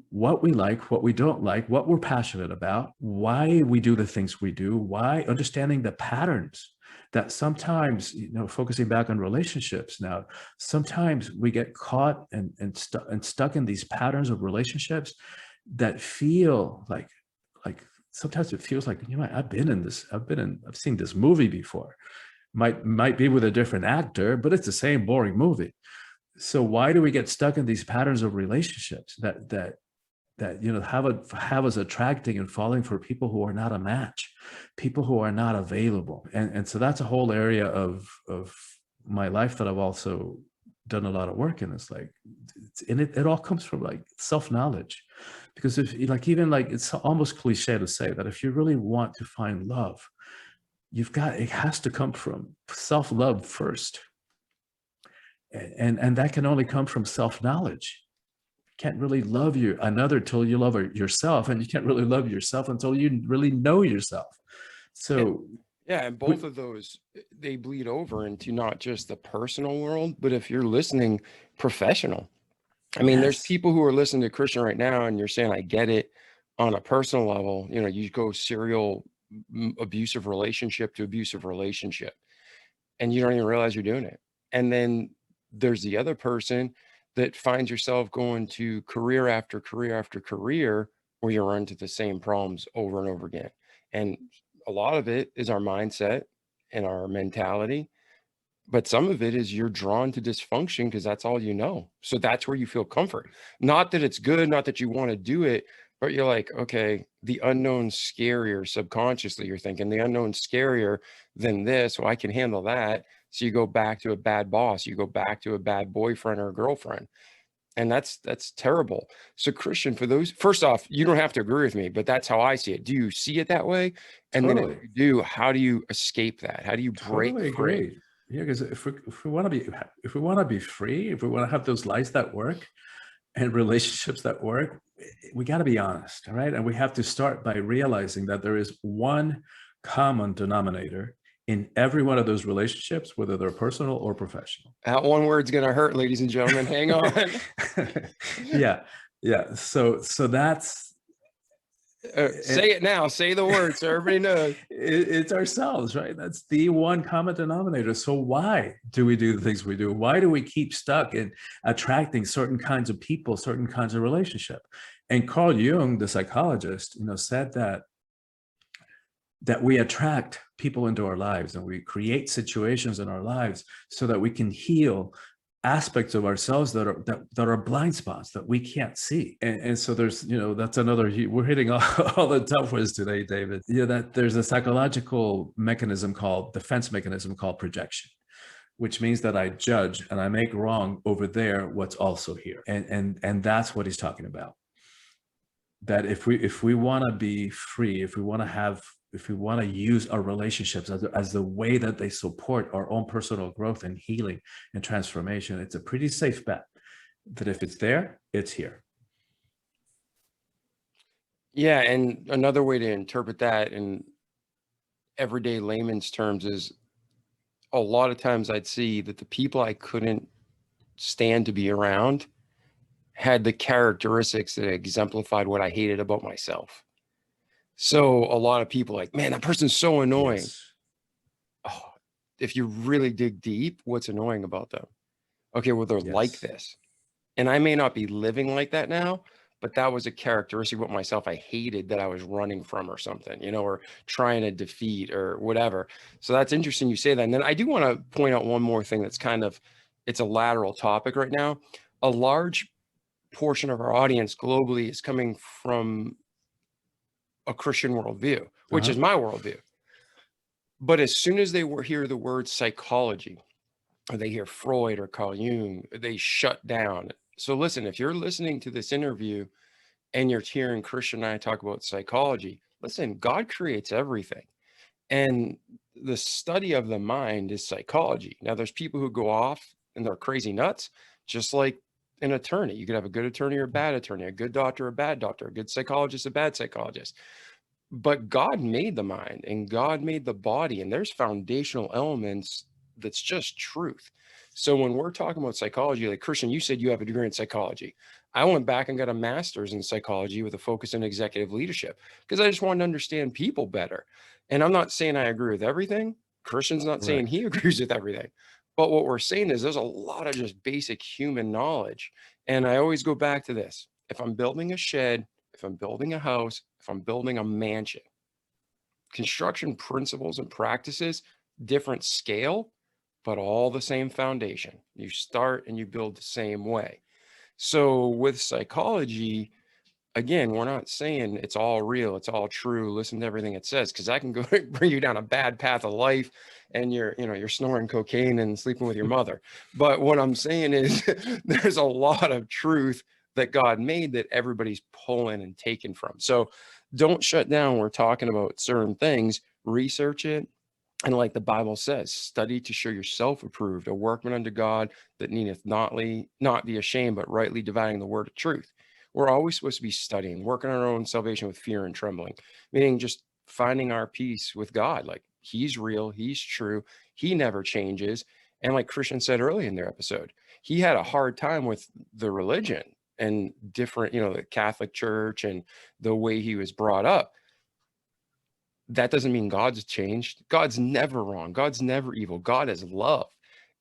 what we like, what we don't like, what we're passionate about, why we do the things we do, why, understanding the patterns that sometimes, focusing back on relationships now, sometimes we get caught and stuck in these patterns of relationships that feel like sometimes it feels like, I've seen this movie before. might be with a different actor, but it's the same boring movie. So why do we get stuck in these patterns of relationships that have us attracting and falling for people who are not a match, people who are not available? And so that's a whole area of my life that I've also done a lot of work in. It's like, and it all comes from like self-knowledge, because if even it's almost cliche to say that if you really want to find love, it has to come from self-love first. And that can only come from self-knowledge. You can't really love another till you love yourself, and you can't really love yourself until you really know yourself. So and both of those, they bleed over into not just the personal world, but if you're listening, professional. I mean, there's people who are listening to Christian right now, and you're saying, I get it on a personal level. You go serial abusive relationship to abusive relationship, and you don't even realize you're doing it. And then there's the other person that finds yourself going to career after career after career where you run into the same problems over and over again. And a lot of it is our mindset and our mentality, but some of it is you're drawn to dysfunction because that's all you know. So that's where you feel comfort. Not that it's good, not that you want to do it, but you're like, okay, the unknown's scarier. Subconsciously, you're thinking the unknown's scarier than this, so I can handle that. So you go back to a bad boss, you go back to a bad boyfriend or girlfriend. And that's terrible. So Christian, for those, first off, you don't have to agree with me, but that's how I see it. Do you see it that way? And Totally. then if you do, how do you escape that? How do you break Totally free? agree. Yeah, because if we want to be free, if we want to have those lives that work and relationships that work, we got to be honest, all right? And we have to start by realizing that there is one common denominator in every one of those relationships, whether they're personal or professional. That one word's going to hurt, ladies and gentlemen. Hang on. Yeah. So that's say it now. Say the word so everybody knows. It's ourselves, right? That's the one common denominator. So why do we do the things we do? Why do we keep stuck in attracting certain kinds of people, certain kinds of relationship? And Carl Jung, the psychologist, said that we attract people into our lives and we create situations in our lives so that we can heal aspects of ourselves that are blind spots that we can't see. And so there's, that's another, we're hitting all the tough ones today, David. That there's a psychological defense mechanism called projection, which means that I judge and I make wrong over there what's also here. And that's what he's talking about. That if we want to be free, if we want to use our relationships as the way that they support our own personal growth and healing and transformation, it's a pretty safe bet that if it's there, it's here. Yeah, and another way to interpret that in everyday layman's terms is a lot of times I'd see that the people I couldn't stand to be around had the characteristics that exemplified what I hated about myself. So a lot of people like, man, that person's so annoying. Yes. Oh, if you really dig deep, what's annoying about them? Okay, well, they're like this. And I may not be living like that now, but that was a characteristic about myself I hated that I was running from or something, or trying to defeat or whatever. So that's interesting you say that. And then I do want to point out one more thing that's it's a lateral topic right now. A large portion of our audience globally is coming from a Christian worldview, which is my worldview. But as soon as they hear the word psychology, or they hear Freud or Carl Jung, they shut down. So listen, if you're listening to this interview and you're hearing Christian and I talk about psychology, listen, God creates everything. And the study of the mind is psychology. Now, there's people who go off and they're crazy nuts, just like an attorney. You could have a good attorney or a bad attorney, a good doctor or a bad doctor, a good psychologist, a bad psychologist. But God made the mind and God made the body, and there's foundational elements that's just truth. So when we're talking about psychology, like Christian, you said you have a degree in psychology. I went back and got a master's in psychology with a focus in executive leadership because I just wanted to understand people better. And I'm not saying I agree with everything. Christian's not saying he agrees with everything. But what we're saying is there's a lot of just basic human knowledge. And I always go back to this. If I'm building a shed, if I'm building a house, if I'm building a mansion, construction principles and practices, different scale, but all the same foundation. You start and you build the same way. So with psychology, again, we're not saying it's all real, it's all true, listen to everything it says, because that can go bring you down a bad path of life, and you're snoring cocaine and sleeping with your mother. But what I'm saying is there's a lot of truth that God made that everybody's pulling and taking from. So don't shut down. We're talking about certain things, research it. And like the Bible says, study to show yourself approved, a workman unto God that needeth not be ashamed, but rightly dividing the word of truth. We're always supposed to be studying, working on our own salvation with fear and trembling, meaning just finding our peace with God. Like, he's real, he's true, he never changes. And like Christian said early in their episode, he had a hard time with the religion and different, the Catholic Church and the way he was brought up. That doesn't mean God's changed. God's never wrong. God's never evil. God is love.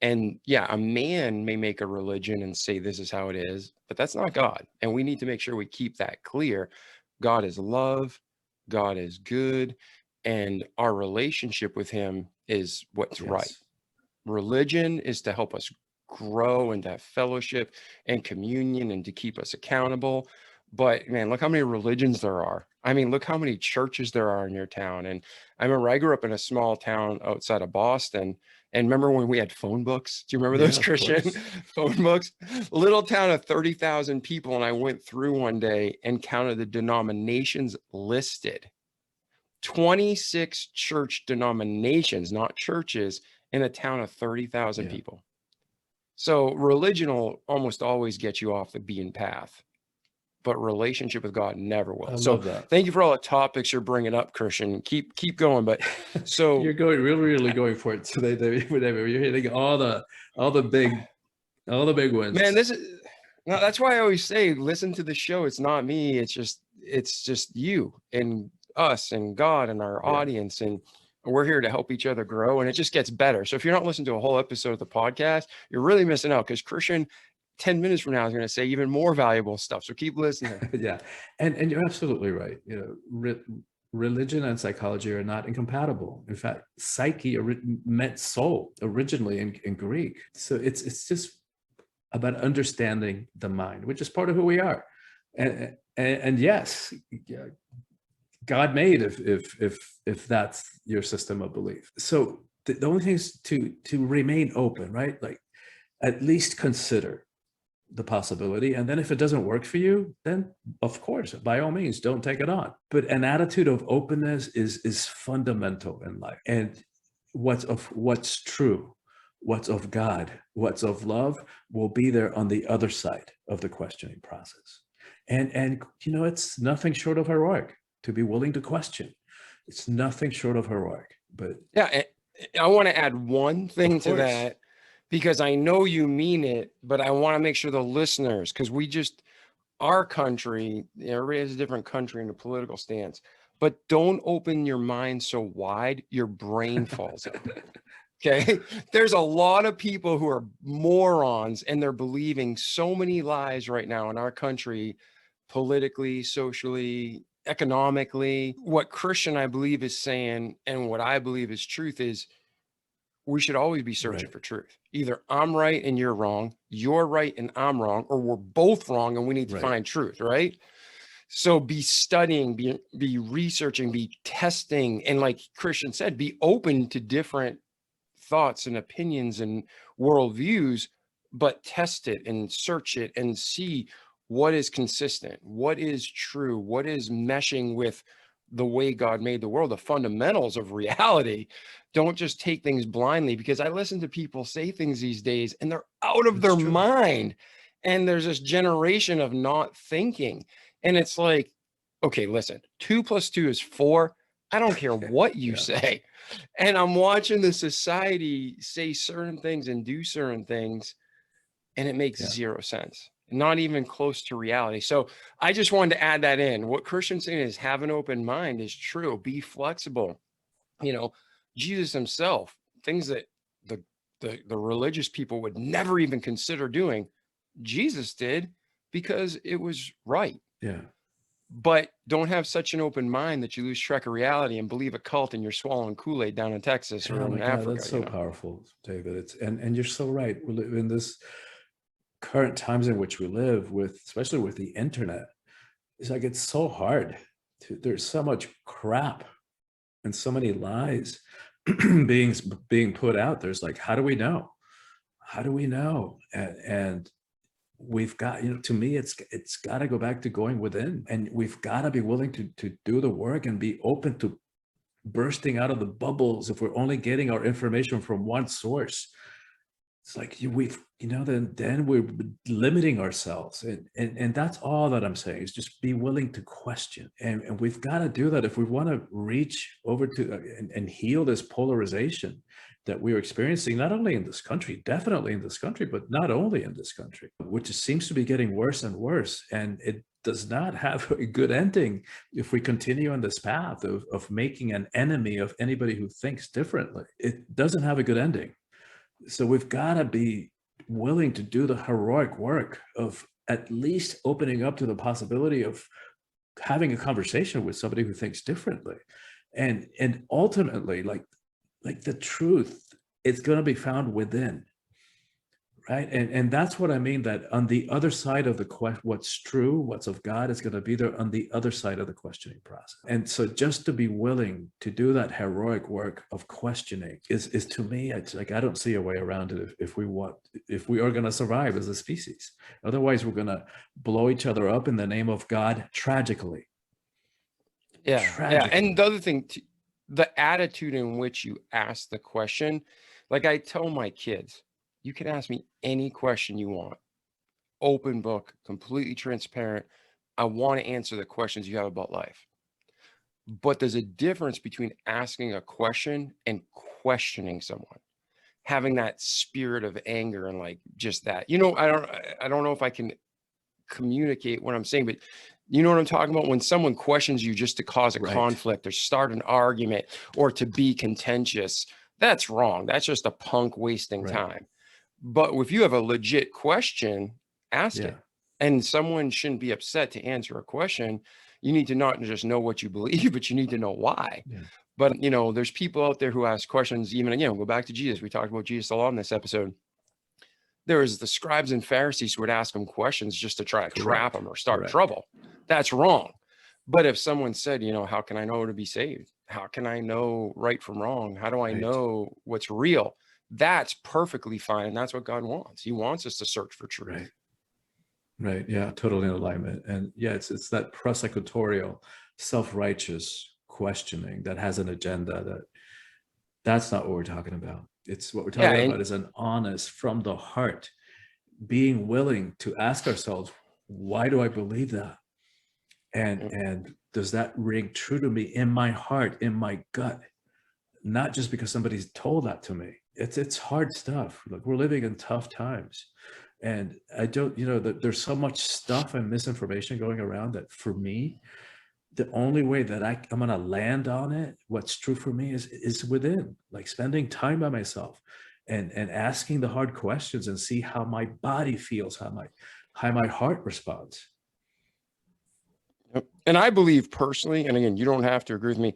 And yeah, a man may make a religion and say this is how it is, but that's not God. And we need to make sure we keep that clear. God is love. God is good. And our relationship with him is what's right. Religion is to help us grow and to have fellowship and communion and to keep us accountable. But man, look how many religions there are. I mean, look how many churches there are in your town. And I remember I grew up in a small town outside of Boston. And remember when we had phone books? Do you remember those, Christian? Phone books? Little town of 30,000 people. And I went through one day and counted the denominations listed. 26 church denominations, not churches, in a town of 30,000 people. So religion will almost always get you off the beaten path, but relationship with God never will. So thank you for all the topics you're bringing up, Christian. Keep going. But so you're going really going for it today, David. You're hitting all the big ones. Man, that's why I always say, listen to the show. It's not me. It's just you and us and God and our audience, and we're here to help each other grow, and it just gets better. So if you're not listening to a whole episode of the podcast, you're really missing out, because Christian 10 minutes from now is going to say even more valuable stuff. So keep listening. Yeah. And you're absolutely right. Religion and psychology are not incompatible. In fact, psyche meant soul originally in Greek. So it's just about understanding the mind, which is part of who we are. And yes, God made if that's your system of belief. So the only thing is to remain open, right? Like, at least consider the possibility. And then if it doesn't work for you, then of course, by all means, don't take it on. But an attitude of openness is fundamental in life. And what's true, what's of God, what's of love will be there on the other side of the questioning process. And it's nothing short of heroic to be willing to question. It's nothing short of heroic. But yeah, I want to add one thing to that, because I know you mean it, but I want to make sure the listeners, because our country, everybody has a different country and a political stance, but don't open your mind so wide, your brain falls out. Okay. There's a lot of people who are morons, and they're believing so many lies right now in our country, politically, socially, economically. What Christian, I believe, is saying, and what I believe is truth, is we should always be searching for truth. Either I'm right and you're wrong, you're right and I'm wrong, or we're both wrong and we need to find truth, right? So be studying, be researching, be testing. And like Christian said, be open to different thoughts and opinions and worldviews, but test it and search it and see what is consistent, what is true, what is meshing with the way God made the world, the fundamentals of reality. Don't just take things blindly, because I listen to people say things these days and they're out of their mind. And there's this generation of not thinking. And it's like, okay, listen, 2 + 2 is 4. I don't care what you say. And I'm watching the society say certain things and do certain things, and it makes zero sense. Not even close to reality. So I just wanted to add that in. What Christian's saying is, have an open mind is true. Be flexible. Jesus himself, things that the religious people would never even consider doing, Jesus did, because it was right. Yeah. but don't have such an open mind that you lose track of reality and believe a cult and you're swallowing Kool-Aid down in Texas or Oh my in God, Africa. that's so powerful, David. And you're so right. We live in this current times in which we live with, especially with the internet. It's like, it's so hard there's so much crap and so many lies being put out. There's like, how do we know? How do we know? And we've got, to me, it's got to go back to going within, and we've got to be willing to do the work and be open to bursting out of the bubbles if we're only getting our information from one source. It's like then we're limiting ourselves, and that's all that I'm saying is just be willing to question, and we've got to do that if we want to reach over to and heal this polarization that we're experiencing, not only in this country, definitely in this country, but not only in this country, which seems to be getting worse and worse, and it does not have a good ending if we continue on this path of making an enemy of anybody who thinks differently. It doesn't have a good ending. So we've got to be willing to do the heroic work of at least opening up to the possibility of having a conversation with somebody who thinks differently. And ultimately, like the truth, it's going to be found within. Right. And that's what I mean, that on the other side of the question, what's true, what's of God, is going to be there on the other side of the questioning process. And so just to be willing to do that heroic work of questioning is to me, it's like, I don't see a way around it if we are going to survive as a species. Otherwise, we're going to blow each other up in the name of God tragically. Yeah. And the other thing, the attitude in which you ask the question, like I tell my kids, you can ask me any question you want. Open book, completely transparent. I want to answer the questions you have about life. But there's a difference between asking a question and questioning someone, having that spirit of anger and like just that. I don't know if I can communicate what I'm saying, but you know what I'm talking about? When someone questions you just to cause a conflict or start an argument or to be contentious, that's wrong. That's just a punk wasting time. But if you have a legit question, ask it. And someone shouldn't be upset to answer a question. You need to not just know what you believe, but you need to know why. But, there's people out there who ask questions, even, go back to Jesus. We talked about Jesus a lot in this episode. There was the scribes and Pharisees who would ask him questions just to try to trap him or start trouble. That's wrong. But if someone said, how can I know to be saved? How can I know right from wrong? How do I know what's real? That's perfectly fine. And that's what God wants. He wants us to search for truth. Right. Yeah, totally in alignment. And yeah, it's that prosecutorial, self-righteous questioning that has an agenda that's not what we're talking about. It's what we're talking about is an honest, from the heart, being willing to ask ourselves, why do I believe that? And does that ring true to me in my heart, in my gut? Not just because somebody's told that to me. It's hard stuff. Look, we're living in tough times. And I don't, that there's so much stuff and misinformation going around that for me, the only way that I'm going to land on it, what's true for me is within, like spending time by myself and asking the hard questions and see how my body feels, how my heart responds. And I believe personally, and again, you don't have to agree with me,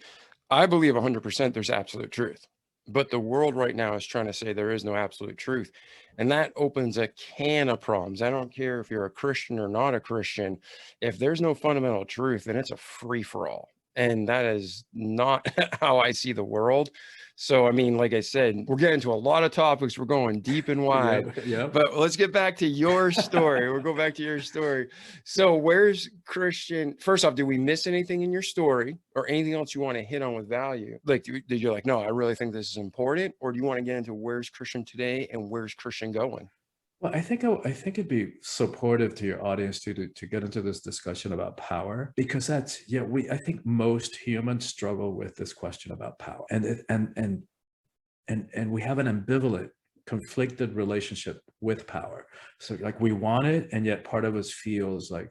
I believe 100% there's absolute truth. But the world right now is trying to say there is no absolute truth. And that opens a can of problems. I don't care if you're a Christian or not a Christian. If there's no fundamental truth, then it's a free-for-all. And that is not how I see the world. So, I mean, like I said, we're getting to a lot of topics. We're going deep and wide. But let's get back to your story. We'll go back to your story. So where's Christian? First off, did we miss anything in your story or anything else you want to hit on with value? Like, did you like, no, I really think this is important? Or do you want to get into where's Christian today and where's Christian going? Well, I think it'd be supportive to your audience to get into this discussion about power, because that's I think most humans struggle with this question about power, and we have an ambivalent, conflicted relationship with power. So like we want it, and yet part of us feels like,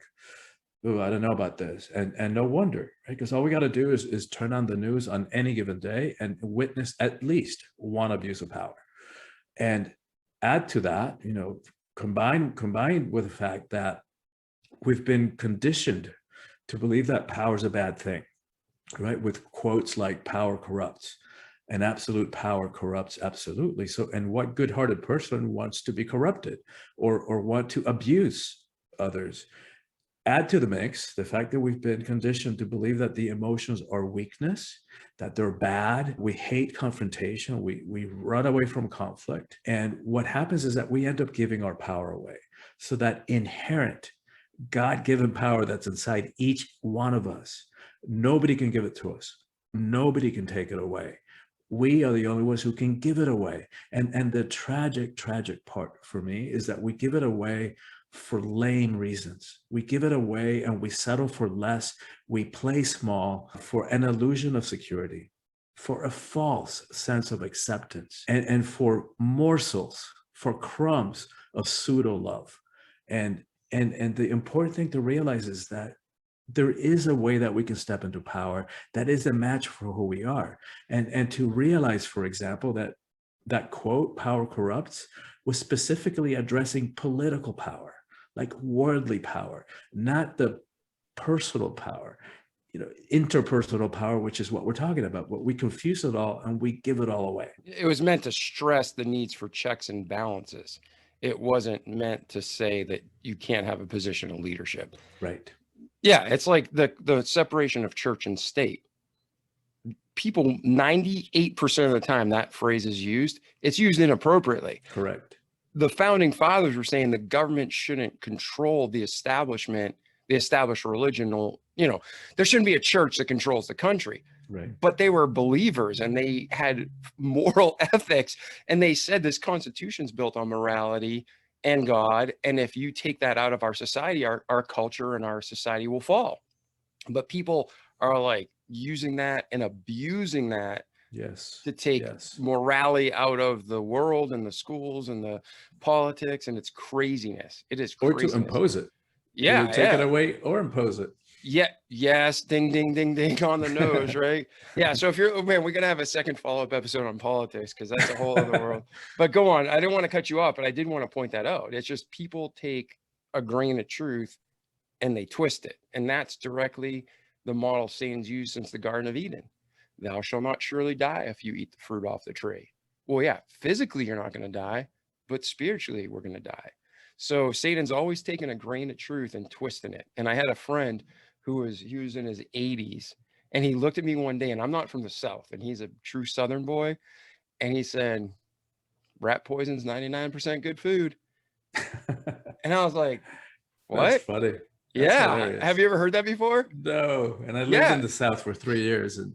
oh, I don't know about this, and no wonder, right? Because all we got to do is turn on the news on any given day and witness at least one abuse of power, and add to that, combined with the fact that we've been conditioned to believe that power is a bad thing, right? With quotes like power corrupts and absolute power corrupts absolutely. So, and what good-hearted person wants to be corrupted or want to abuse others? Add to the mix the fact that we've been conditioned to believe that the emotions are weakness, that they're bad. We hate confrontation. We run away from conflict. And what happens is that we end up giving our power away. So that inherent God-given power that's inside each one of us, nobody can give it to us. Nobody can take it away. We are the only ones who can give it away. And the tragic part for me is that we give it away for lame reasons. We give it away and we settle for less. We play small for an illusion of security, for a false sense of acceptance, and for morsels, for crumbs of pseudo love. And the important thing to realize is that there is a way that we can step into power that is a match for who we are. And to realize, for example, that quote, power corrupts, was specifically addressing political power, like worldly power, not the personal power, interpersonal power, which is what we're talking about. But we confuse it all and we give it all away. It was meant to stress the needs for checks and balances. It wasn't meant to say that you can't have a position of leadership. Right. Yeah, it's like the separation of church and state. People, 98% of the time that phrase is used, it's used inappropriately. Correct. The founding fathers were saying the government shouldn't control the establishment, the established religion. There shouldn't be a church that controls the country. Right. But they were believers and they had moral ethics. And they said this Constitution's built on morality and God. And if you take that out of our society, our culture and our society will fall. But people are like using that and abusing that. Yes. To take morality out of the world and the schools and the politics, and it's craziness. It is craziness. Or to impose it. Yeah. Either take it away or impose it. Yeah. Yes. Ding, ding, ding, ding on the nose, right? Yeah. So if we're going to have a second follow-up episode on politics, because that's a whole other world. But go on. I didn't want to cut you off, but I did want to point that out. It's just people take a grain of truth and they twist it. And that's directly the model Satan's used since the Garden of Eden. Thou shalt not surely die if you eat the fruit off the tree. Well, yeah, physically you're not going to die, but spiritually we're going to die. So Satan's always taking a grain of truth and twisting it. And I had a friend he was in his 80s, and he looked at me one day, and I'm not from the South, and he's a true Southern boy. And he said, rat poison's 99% good food. And I was like, what? That's funny. That's yeah. hilarious. Have you ever heard that before? No. And I lived in the South for 3 years and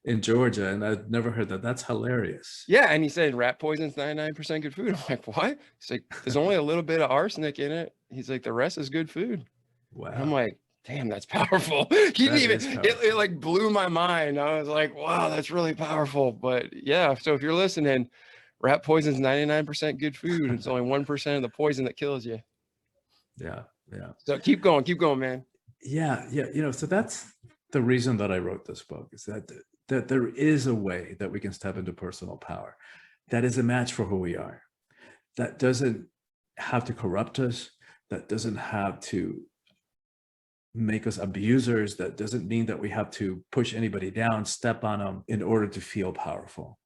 in Georgia, and I'd never heard that. That's hilarious. Yeah. And he said rat poison's 99% good food. I'm like, what? He's like, there's only a little bit of arsenic in it. He's like, the rest is good food. Wow. And I'm like, damn, that's powerful. It like blew my mind. I was like, wow, that's really powerful. But yeah, so if you're listening, rat poison's 99% good food. It's only 1% of the poison that kills you. Yeah. Yeah. So keep going, man. Yeah. Yeah. So that's the reason that I wrote this book, is that there is a way that we can step into personal power that is a match for who we are, that doesn't have to corrupt us, that doesn't have to make us abusers, that doesn't mean that we have to push anybody down, step on them in order to feel powerful.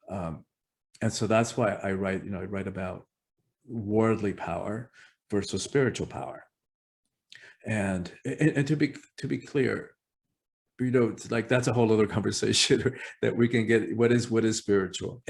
And so that's why I write about worldly power versus spiritual power. And to be clear, it's like that's a whole other conversation that we can get. What is spiritual?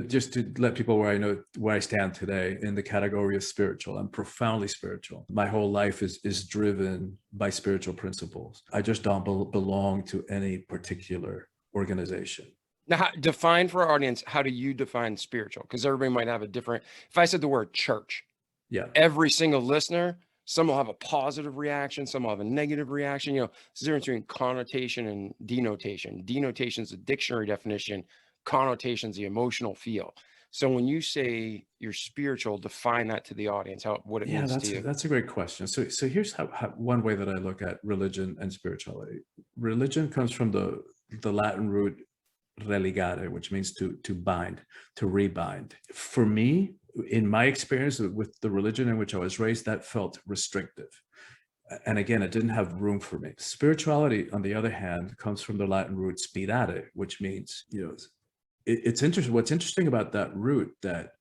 Just to let people where I stand today in the category of spiritual, I'm profoundly spiritual. My whole life is driven by spiritual principles. I just don't belong to any particular organization. Now, define for our audience, how do you define spiritual? Because everybody might have a different, if I said the word church, yeah, every single listener, some will have a positive reaction, some will have a negative reaction. There's a difference between connotation and denotation. Denotation is a dictionary definition. Connotation is the emotional feel. So when you say you're spiritual, define that to the audience, what it means to you. That's a great question. So here's how one way that I look at religion and spirituality. Religion comes from the Latin root religare, which means to bind, to rebind. For me, in my experience with the religion in which I was raised, that felt restrictive. And again, it didn't have room for me. Spirituality, on the other hand, comes from the Latin root spirare, which means, it's interesting. What's interesting about that root, that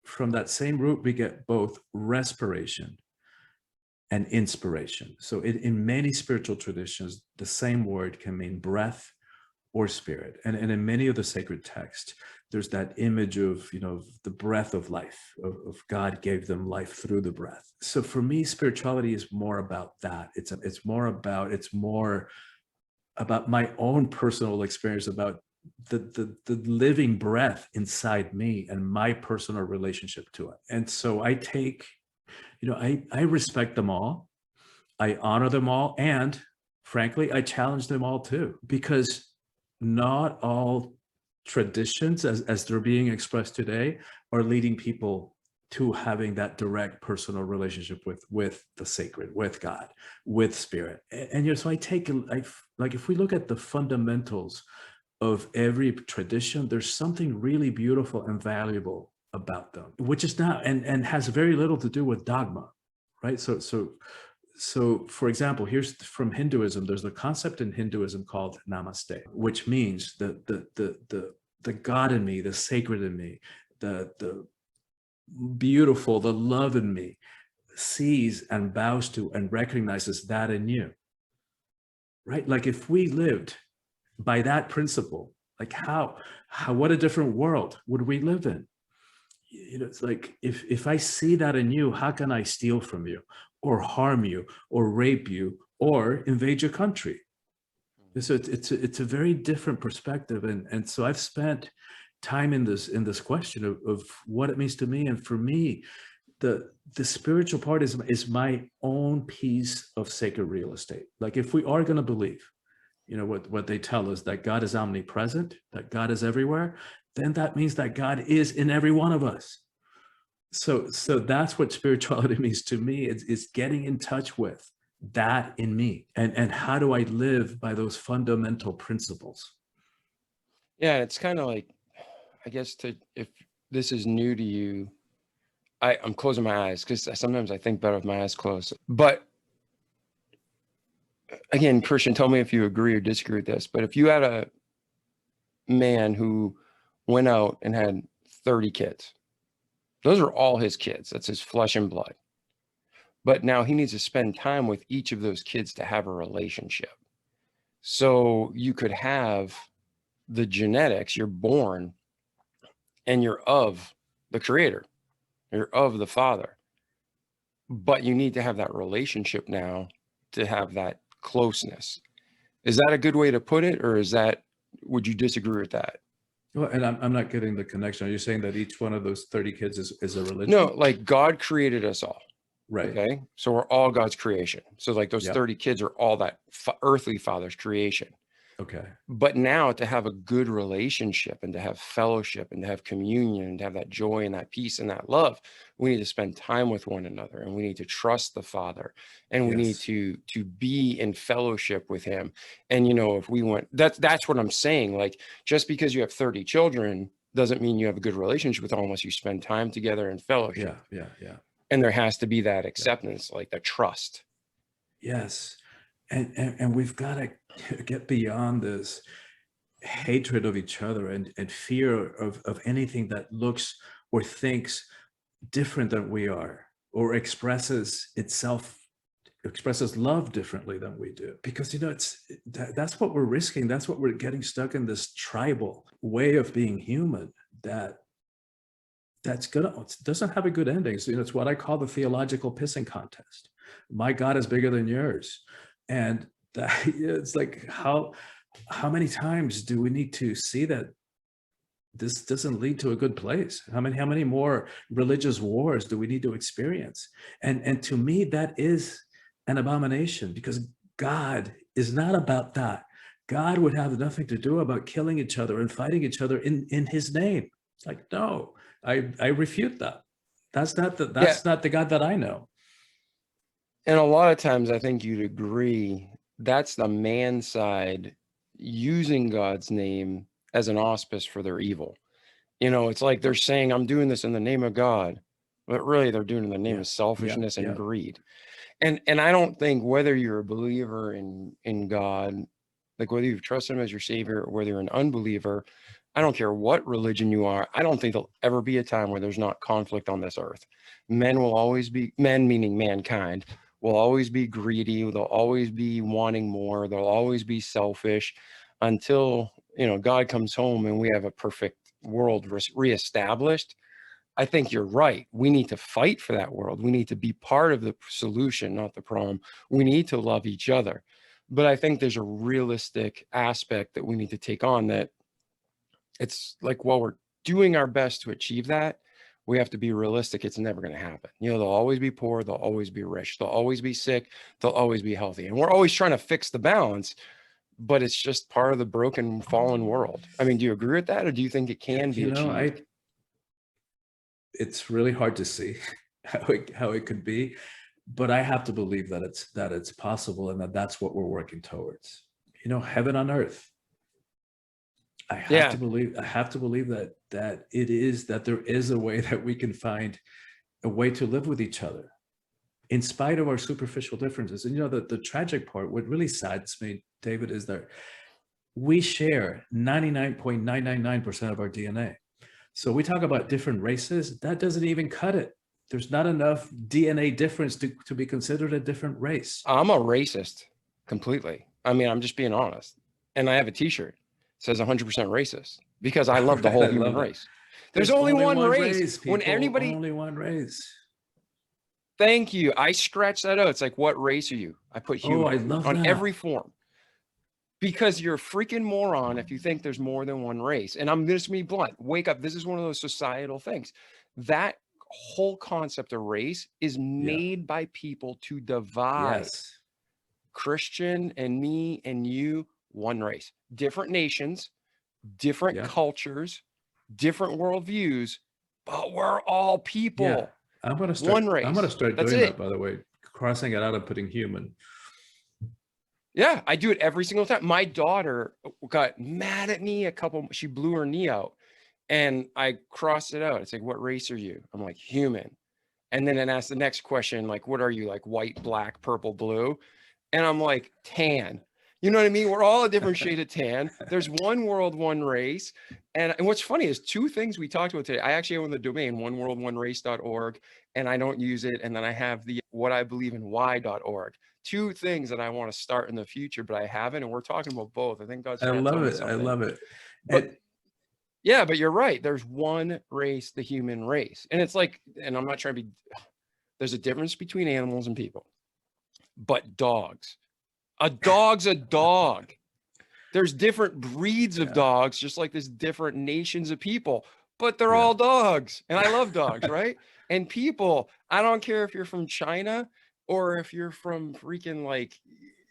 from that same root, we get both respiration and inspiration. So in many spiritual traditions, the same word can mean breath or spirit. And in many of the sacred texts, there's that image of, the breath of life, of God gave them life through the breath. So for me, spirituality is more about that. It's more about my own personal experience, about the living breath inside me and my personal relationship to it. And so I take, I respect them all. I honor them all. And frankly, I challenge them all too, because not all traditions as they're being expressed today are leading people to having that direct personal relationship with the sacred, with God, with spirit. And so like if we look at the fundamentals of every tradition, there's something really beautiful and valuable about them, which is not and has very little to do with dogma, right? So for example, here's from Hinduism. There's a concept in Hinduism called namaste, which means the God in me, the sacred in me, the beautiful, the love in me sees and bows to and recognizes that in you, right? Like if we lived by that principle, like what a different world would we live in? It's like, if I see that in you, how can I steal from you or harm you or rape you or invade your country? So it's a very different perspective. And so I've spent time in this question of what it means to me. And for me, the spiritual part is my own piece of sacred real estate. Like if we are going to believe, what they tell us, that God is omnipresent, that God is everywhere, then that means that God is in every one of us. So that's what spirituality means to me. It's getting in touch with that in me, and how do I live by those fundamental principles. Yeah, it's kind of like, I guess, if this is new to you, I'm closing my eyes because sometimes I think better with my eyes closed. But again, Christian, tell me if you agree or disagree with this, but if you had a man who went out and had 30 kids, those are all his kids. That's his flesh and blood. But now he needs to spend time with each of those kids to have a relationship. So you could have the genetics, you're born and you're of the creator, you're of the Father, but you need to have that relationship now to have that closeness. Is that a good way to put it? Or would you disagree with that? Well, and I'm not getting the connection. Are you saying that each one of those 30 kids is a religion? No, like God created us all. Right. Okay. So we're all God's creation. So like those 30 kids are all that earthly father's creation. Okay. But now to have a good relationship and to have fellowship and to have communion and to have that joy and that peace and that love, we need to spend time with one another, and we need to trust the Father, and we need to be in fellowship with him. And, if we want, that's what I'm saying. Like, just because you have 30 children doesn't mean you have a good relationship with them unless you spend time together in fellowship. Yeah. And there has to be that acceptance, like the trust. Yes. And we've got to get beyond this hatred of each other and fear of anything that looks or thinks different than we are, or expresses love differently than we do. Because that's what we're risking. That's what we're getting stuck in, this tribal way of being human doesn't have a good ending. So, it's what I call the theological pissing contest. My God is bigger than yours. And it's like, how many times do we need to see that this doesn't lead to a good place? How many more religious wars do we need to experience? And to me, that is an abomination, because God is not about that. God would have nothing to do about killing each other and fighting each other in his name. It's like, no, I refute that. That's not the God that I know. And a lot of times I think you'd agree that's the man side using God's name as an auspice for their evil. It's like they're saying, I'm doing this in the name of God. but really they're doing it in the name of selfishness and greed. And I don't think whether you're a believer in God, like whether you've trusted him as your savior or whether you're an unbeliever, I don't care what religion you are. I don't think there'll ever be a time where there's not conflict on this earth. Men will always be, men meaning mankind, will always be greedy. They'll always be wanting more. They'll always be selfish until, you know, God comes home and we have a perfect world reestablished. I think you're right. We need to fight for that world. We need to be part of the solution, not the problem. We need to love each other. But I think there's a realistic aspect that we need to take on, that it's like, while we're doing our best to achieve that, we have to be realistic. It's never going to happen. You know, they'll always be poor. They'll always be rich. They'll always be sick. They'll always be healthy. And we're always trying to fix the balance, but it's just part of the broken, fallen world. I mean, do you agree with that? Or do you think it can be achieved? It's really hard to see how it could be, but I have to believe that it's possible, and that's what we're working towards. You know, heaven on earth. I have to believe that there is a way that we can find a way to live with each other in spite of our superficial differences. And you know, the tragic part, what really saddens me, David, is that we share 99.999% of our DNA. So we talk about different races, that doesn't even cut it. There's not enough DNA difference to be considered a different race. I'm a racist completely. I mean, I'm just being honest. And I have a t-shirt that says 100% racist because I love the whole human race. There's only one race. When anybody, only one race. Thank you. I scratched that out. It's like, what race are you? I put human I love on that. every form. Because you're a freaking moron if you think there's more than one race. And I'm just gonna be blunt. Wake up. This is one of those societal things. That whole concept of race is made by people to divide Christian and me and you, one race. Different nations, different cultures, different worldviews, but we're all people. Yeah. I'm gonna start doing that, by the way, crossing it out and putting human. Yeah, I do it every single time. My daughter got mad at me she blew her knee out, and I crossed it out. It's like, what race are you? I'm like, human. And then asked the next question, like, what are you, like white, black, purple, blue? And I'm like, tan. You know what I mean? We're all a different shade of tan. There's one world, one race. And what's funny is two things we talked about today. I actually own the domain oneworldoneRace.org, and I don't use it. And then I have the whatibelieveinwhy.org. Two things that I want to start in the future, but I haven't. And we're talking about both. I think God's. I love it. I love it. But you're right. There's one race, the human race. And it's like, and I'm not trying to be, there's a difference between animals and people, but dogs. A dog's a dog. There's different breeds of dogs, just like there's different nations of people, but they're all dogs. And I love dogs, right? And people, I don't care if you're from China or if you're from freaking, like,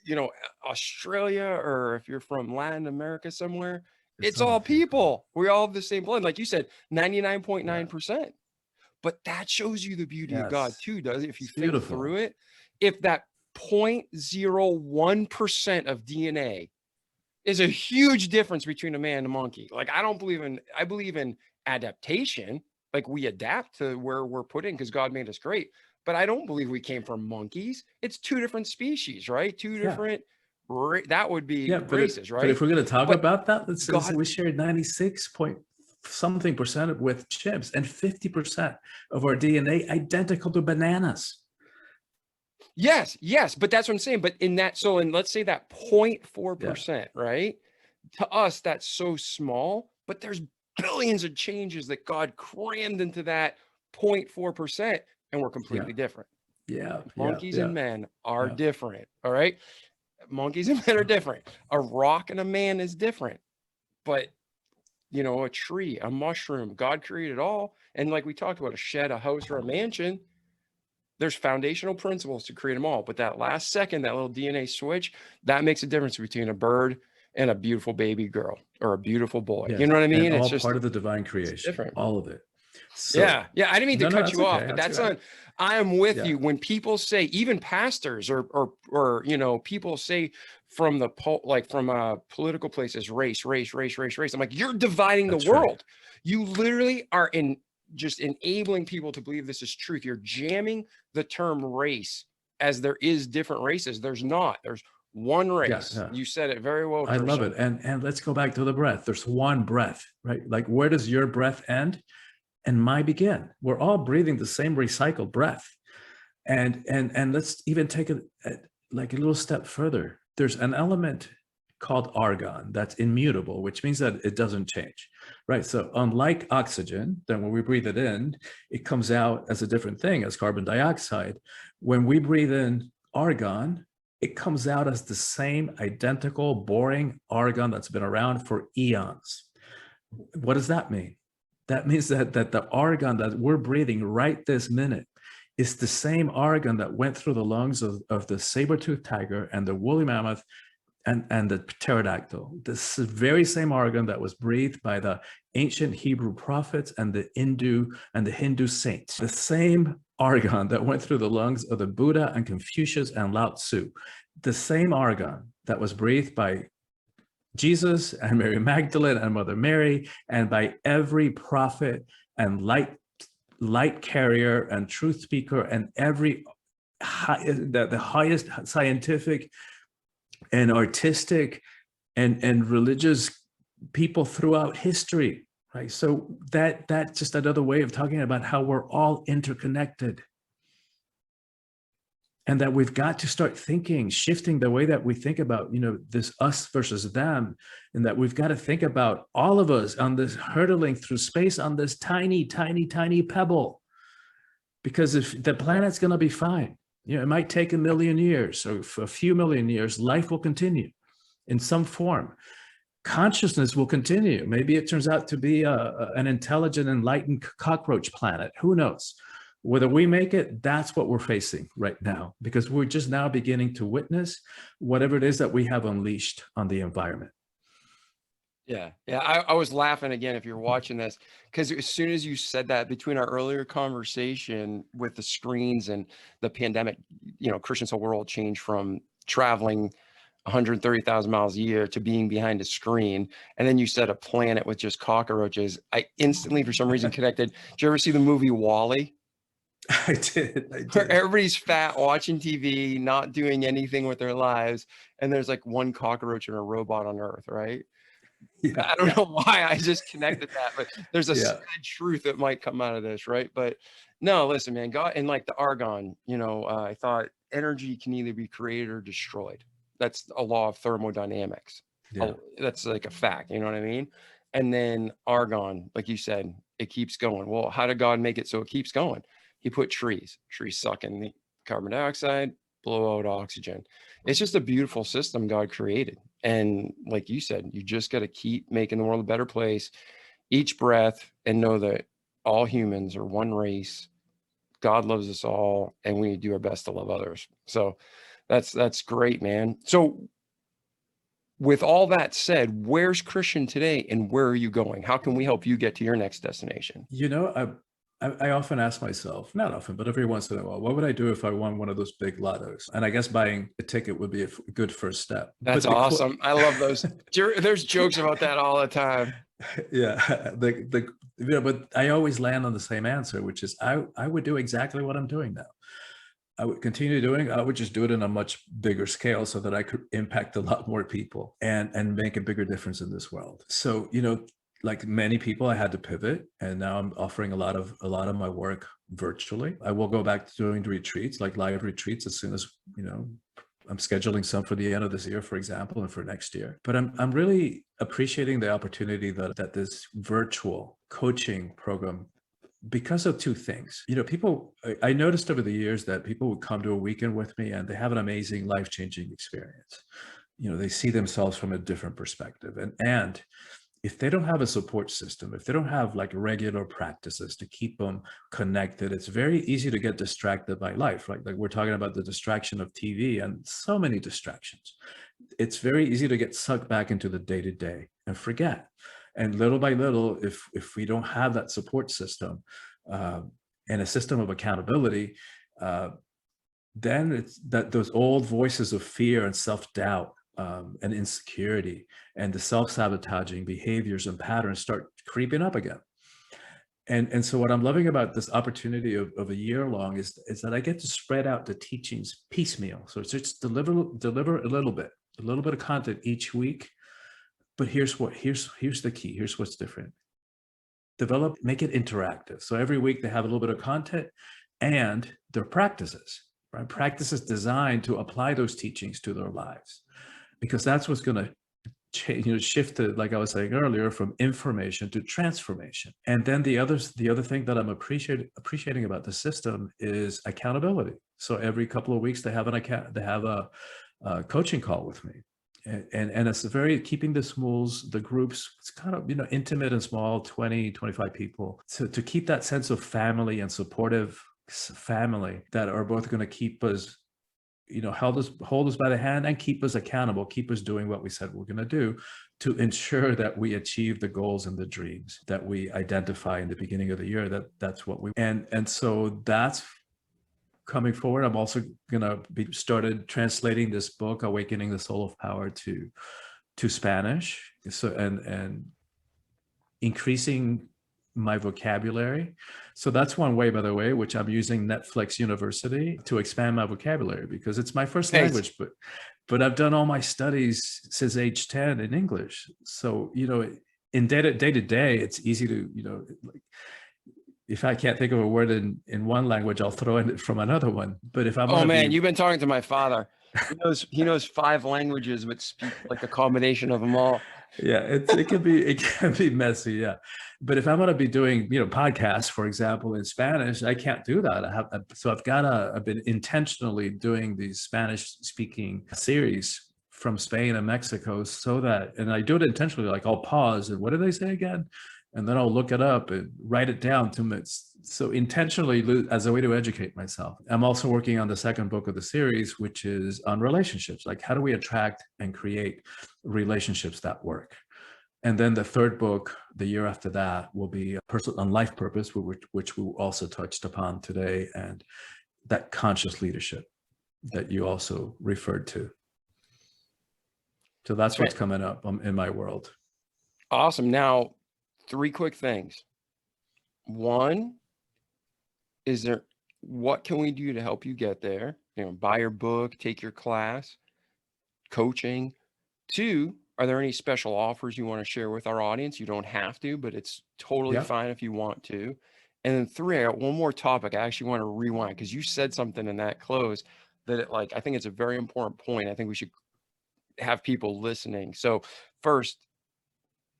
you know, Australia, or if you're from Latin America somewhere, it's all people. We all have the same blood. Like you said, 99.9%. But that shows you the beauty of God too, does it? If you think through it, if that 0.01% of DNA is a huge difference between a man and a monkey. Like, I believe in adaptation. Like, we adapt to where we're put in because God made us great. But I don't believe we came from monkeys. It's two different species, right? Two different, that would be races, right? But if we're going to talk about that, let's say we share 96% with chimps and 50% of our DNA identical to bananas. Yes, but that's what I'm saying. But let's say that 0.4%, right? To us, that's so small, but there's billions of changes that God crammed into that 0.4%, and we're completely different. Monkeys and men are different. All right. Monkeys and men are different. A rock and a man is different. But, you know, a tree, a mushroom, God created all. And like we talked about, a shed, a house, or a mansion, there's foundational principles to create them all. But that last second, that little DNA switch, that makes a difference between a bird and a beautiful baby girl or a beautiful boy. You know what I mean? And it's all just part of the divine creation, all of it. So, I didn't mean to cut you off, but that's right. I am with you. When people say, even pastors or you know, people say from political places, race. I'm like, you're dividing the world. You literally are just enabling people to believe this is truth. You're jamming the term race as there is different races. There's not. There's one race. Yeah. You said it very well, I love Christian. it. And let's go back to the breath. There's one breath, right? Like, where does your breath end and my begin? We're all breathing the same recycled breath. And let's even take it like a little step further. There's an element called argon that's immutable, which means that it doesn't change, right? So unlike oxygen, then when we breathe it in, it comes out as a different thing, as carbon dioxide. When we breathe in argon, it comes out as the same identical, boring argon that's been around for eons. What does that mean? That means that the argon that we're breathing right this minute is the same argon that went through the lungs of the saber-toothed tiger and the woolly mammoth and the pterodactyl. This very same argon that was breathed by the ancient Hebrew prophets and the Hindu saints. The same argon that went through the lungs of the Buddha and Confucius and Lao Tzu. The same argon that was breathed by Jesus and Mary Magdalene and Mother Mary and by every prophet and light carrier and truth speaker and every the highest scientific and artistic and religious people throughout history, right? So that's just another way of talking about how we're all interconnected, and that we've got to start shifting the way that we think about, this us versus them, and that we've got to think about all of us on this hurtling through space on this tiny, tiny, tiny pebble, because if the planet's going to be fine. It might take 1 million years or a few million years. Life will continue in some form. Consciousness will continue. Maybe it turns out to be an intelligent, enlightened cockroach planet. Who knows? Whether we make it, that's what we're facing right now, because we're just now beginning to witness whatever it is that we have unleashed on the environment. Yeah. I was laughing again, if you're watching this, because as soon as you said that, between our earlier conversation with the screens and the pandemic, Christian's whole world changed from traveling 130,000 miles a year to being behind a screen. And then you said a planet with just cockroaches. I instantly, for some reason, connected. Did you ever see the movie WALL-E? I did. Where everybody's fat, watching TV, not doing anything with their lives. And there's like one cockroach and a robot on Earth, right? Yeah, I don't know why I just connected that, but there's a sad truth that might come out of this, right? But no, listen, man, God, and like the argon, I thought energy can either be created or destroyed. That's a law of thermodynamics. Yeah. That's like a fact, you know what I mean? And then argon, like you said, it keeps going. Well, how did God make it so it keeps going? He put trees suck in the carbon dioxide, blow out oxygen. It's just a beautiful system God created. And like you said, you just got to keep making the world a better place each breath, and know that all humans are one race. God loves us all, and we need to do our best to love others. So that's great, man. So with all that said, where's Christian today and where are you going? How can we help you get to your next destination? I often ask myself, not often, but every once in a while, what would I do if I won one of those big lottos? And I guess buying a ticket would be a good first step. That's awesome. I love those. There's jokes about that all the time. Yeah. But I always land on the same answer, which is I would do exactly what I'm doing now. I would continue doing, I would just do it in a much bigger scale so that I could impact a lot more people and make a bigger difference in this world. So, like many people, I had to pivot, and now I'm offering a lot of my work virtually. I will go back to doing retreats, like live retreats, as soon as, I'm scheduling some for the end of this year, for example, and for next year. But I'm really appreciating the opportunity that this virtual coaching program, because of two things. I noticed over the years that people would come to a weekend with me and they have an amazing life-changing experience. They see themselves from a different perspective. And if they don't have a support system, if they don't have like regular practices to keep them connected, it's very easy to get distracted by life, right? Like we're talking about the distraction of TV and so many distractions. It's very easy to get sucked back into the day-to-day and forget. And little by little, if we don't have that support system and a system of accountability, then it's that those old voices of fear and self-doubt and insecurity and the self-sabotaging behaviors and patterns start creeping up again. And so what I'm loving about this opportunity of a year long is that I get to spread out the teachings piecemeal. So it's just deliver a little bit of content each week. But here's the key. Here's what's different. Make it interactive. So every week they have a little bit of content and their practices, right? Practices designed to apply those teachings to their lives, because that's what's going to change, shift to, like I was saying earlier, from information to transformation. And then the other thing that I'm appreciating about the system is accountability. So every couple of weeks they have a coaching call with me. And it's keeping the groups, it's kind of, intimate and small, 20, 25 people, to keep that sense of family and supportive family that are both going to keep us, hold us by the hand and keep us accountable, keep us doing what we said we're going to do, to ensure that we achieve the goals and the dreams that we identify in the beginning of the year. That's what we, and so that's coming forward. I'm also going to be started translating this book, Awakening the Soul of Power, to Spanish. So, and increasing my vocabulary. So that's one way, by the way, which I'm using Netflix University to expand my vocabulary, because it's my first language, but I've done all my studies since age 10 in English. So, in day to day, it's easy to, like, if I can't think of a word in one language, I'll throw in it from another one. But if I'm you've been talking to my father. He knows 5 languages, but speak like a combination of them all. Yeah, it can be messy. Yeah, but if I'm going to be doing podcasts, for example, in Spanish, I can't do that. I've been intentionally doing these Spanish speaking series from Spain and Mexico, and I do it intentionally. Like, I'll pause and what do they say again? And then I'll look it up and write it down 2 minutes. So intentionally, as a way to educate myself. I'm also working on the second book of the series, which is on relationships. Like, how do we attract and create relationships that work? And then the third book, the year after that, will be on life purpose, which we also touched upon today, and that conscious leadership that you also referred to. So that's what's coming up in my world. Awesome. Now, 3 quick things. One, what can we do to help you get there? Buy your book, take your class, coaching. 2, are there any special offers you want to share with our audience? You don't have to, but it's totally fine if you want to. And then 3, I got one more topic. I actually want to rewind, because you said something in that close that I think it's a very important point. I think we should have people listening. So first,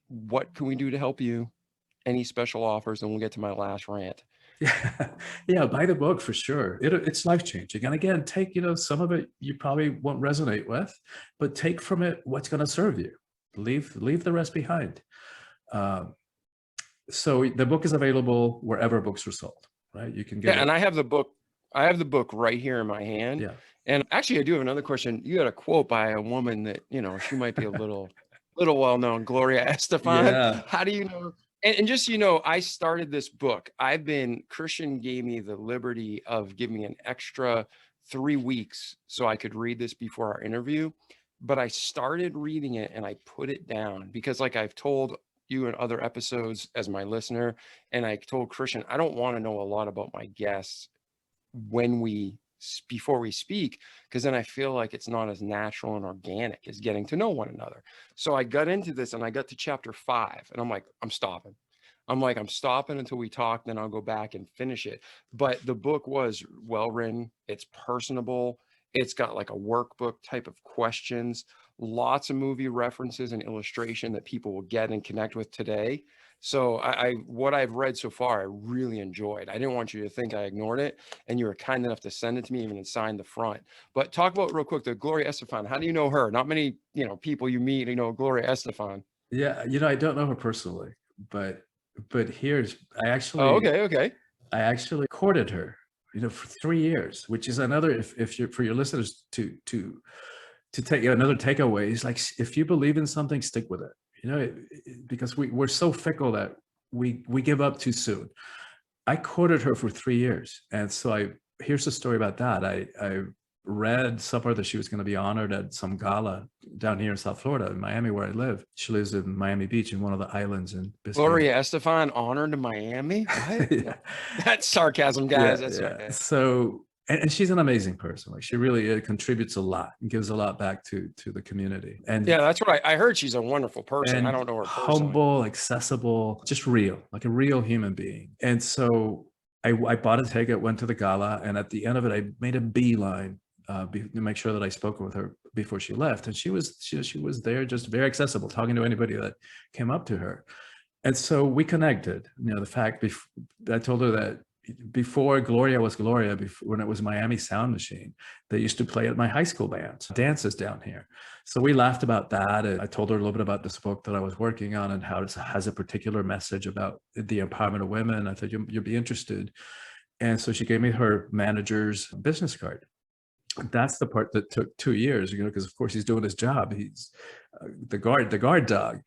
what can we do to help you? Any special offers? And we'll get to my last rant. Yeah, buy the book for sure. It's life-changing. And again, take, some of it you probably won't resonate with, but take from it what's going to serve you. Leave the rest behind. So the book is available wherever books are sold, right? You can get it. And I have the book right here in my hand. Yeah. And actually, I do have another question. You got a quote by a woman that, she might be a little well-known, Gloria Estefan. Yeah. How do you know? And just, I started this book. Christian gave me the liberty of giving me an extra 3 weeks so I could read this before our interview. But I started reading it and I put it down because, like I've told you in other episodes as my listener, and I told Christian, I don't want to know a lot about my guests before we speak, because then I feel like it's not as natural and organic as getting to know one another. So I got into this and I got to chapter 5 and I'm like, I'm stopping until we talk, then I'll go back and finish it. But the book was well written. It's personable. It's got like a workbook type of questions, lots of movie references and illustration that people will get and connect with today. So what I've read so far, I really enjoyed. I didn't want you to think I ignored it, and you were kind enough to send it to me, even and sign the front. But talk about real quick, the Gloria Estefan. How do you know her? Not many, people you meet, Gloria Estefan. Yeah, I don't know her personally, but I actually. Oh, okay. I actually courted her, for 3 years, which is another. If you're, for your listeners to take another takeaway, is like, if you believe in something, stick with it. Because we're so fickle that we give up too soon. I courted her for 3 years. And so here's the story about that. read somewhere that she was going to be honored at some gala down here in South Florida, in Miami, where I live. She lives in Miami Beach, in one of the islands in Biscayne. Gloria Estefan honored in Miami? What? Yeah. That's sarcasm, guys. Yeah, That's yeah. okay. So, and she's an amazing person. Like, she really contributes a lot and gives a lot back to the community. And Yeah, that's what I heard. She's a wonderful person. I don't know her personally. Humble, accessible, just real, like a real human being. And so I bought a ticket, went to the gala, and at the end of it, I made a beeline to make sure that I spoke with her before she left. And she was there, just very accessible, talking to anybody that came up to her. And so we connected. You know, the fact I told her that before Gloria was Gloria, when it was Miami Sound Machine, they used to play at my high school band dances down here. So we laughed about that. And I told her a little bit about this book that I was working on and how it has a particular message about the empowerment of women. I thought you'd be interested. And so she gave me her manager's business card. That's the part that took 2 years, because of course he's doing his job. He's the guard dog.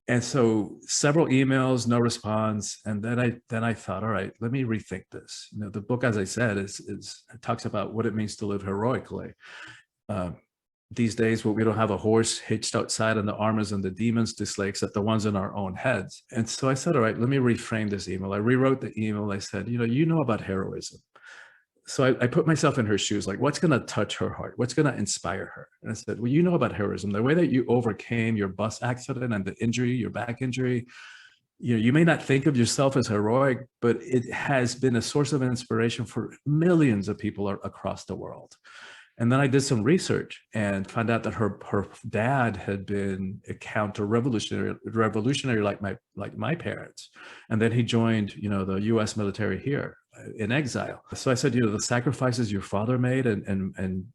And so several emails, no response. And then I thought, all right, let me rethink this. The book, as I said, it talks about what it means to live heroically. These days, we don't have a horse hitched outside and the armors and the demons to slay, except the ones in our own heads. And so I said, all right, let me reframe this email. I rewrote the email. I said, you know about heroism. So I put myself in her shoes, like, what's going to touch her heart? What's going to inspire her? And I said, well, you know about heroism, the way that you overcame your bus accident and the injury, your back injury. You may not think of yourself as heroic, but it has been a source of inspiration for millions of people across the world. And then I did some research and found out that her dad had been a counter-revolutionary like my parents. And then he joined, the U.S. military here in exile. So I said, the sacrifices your father made and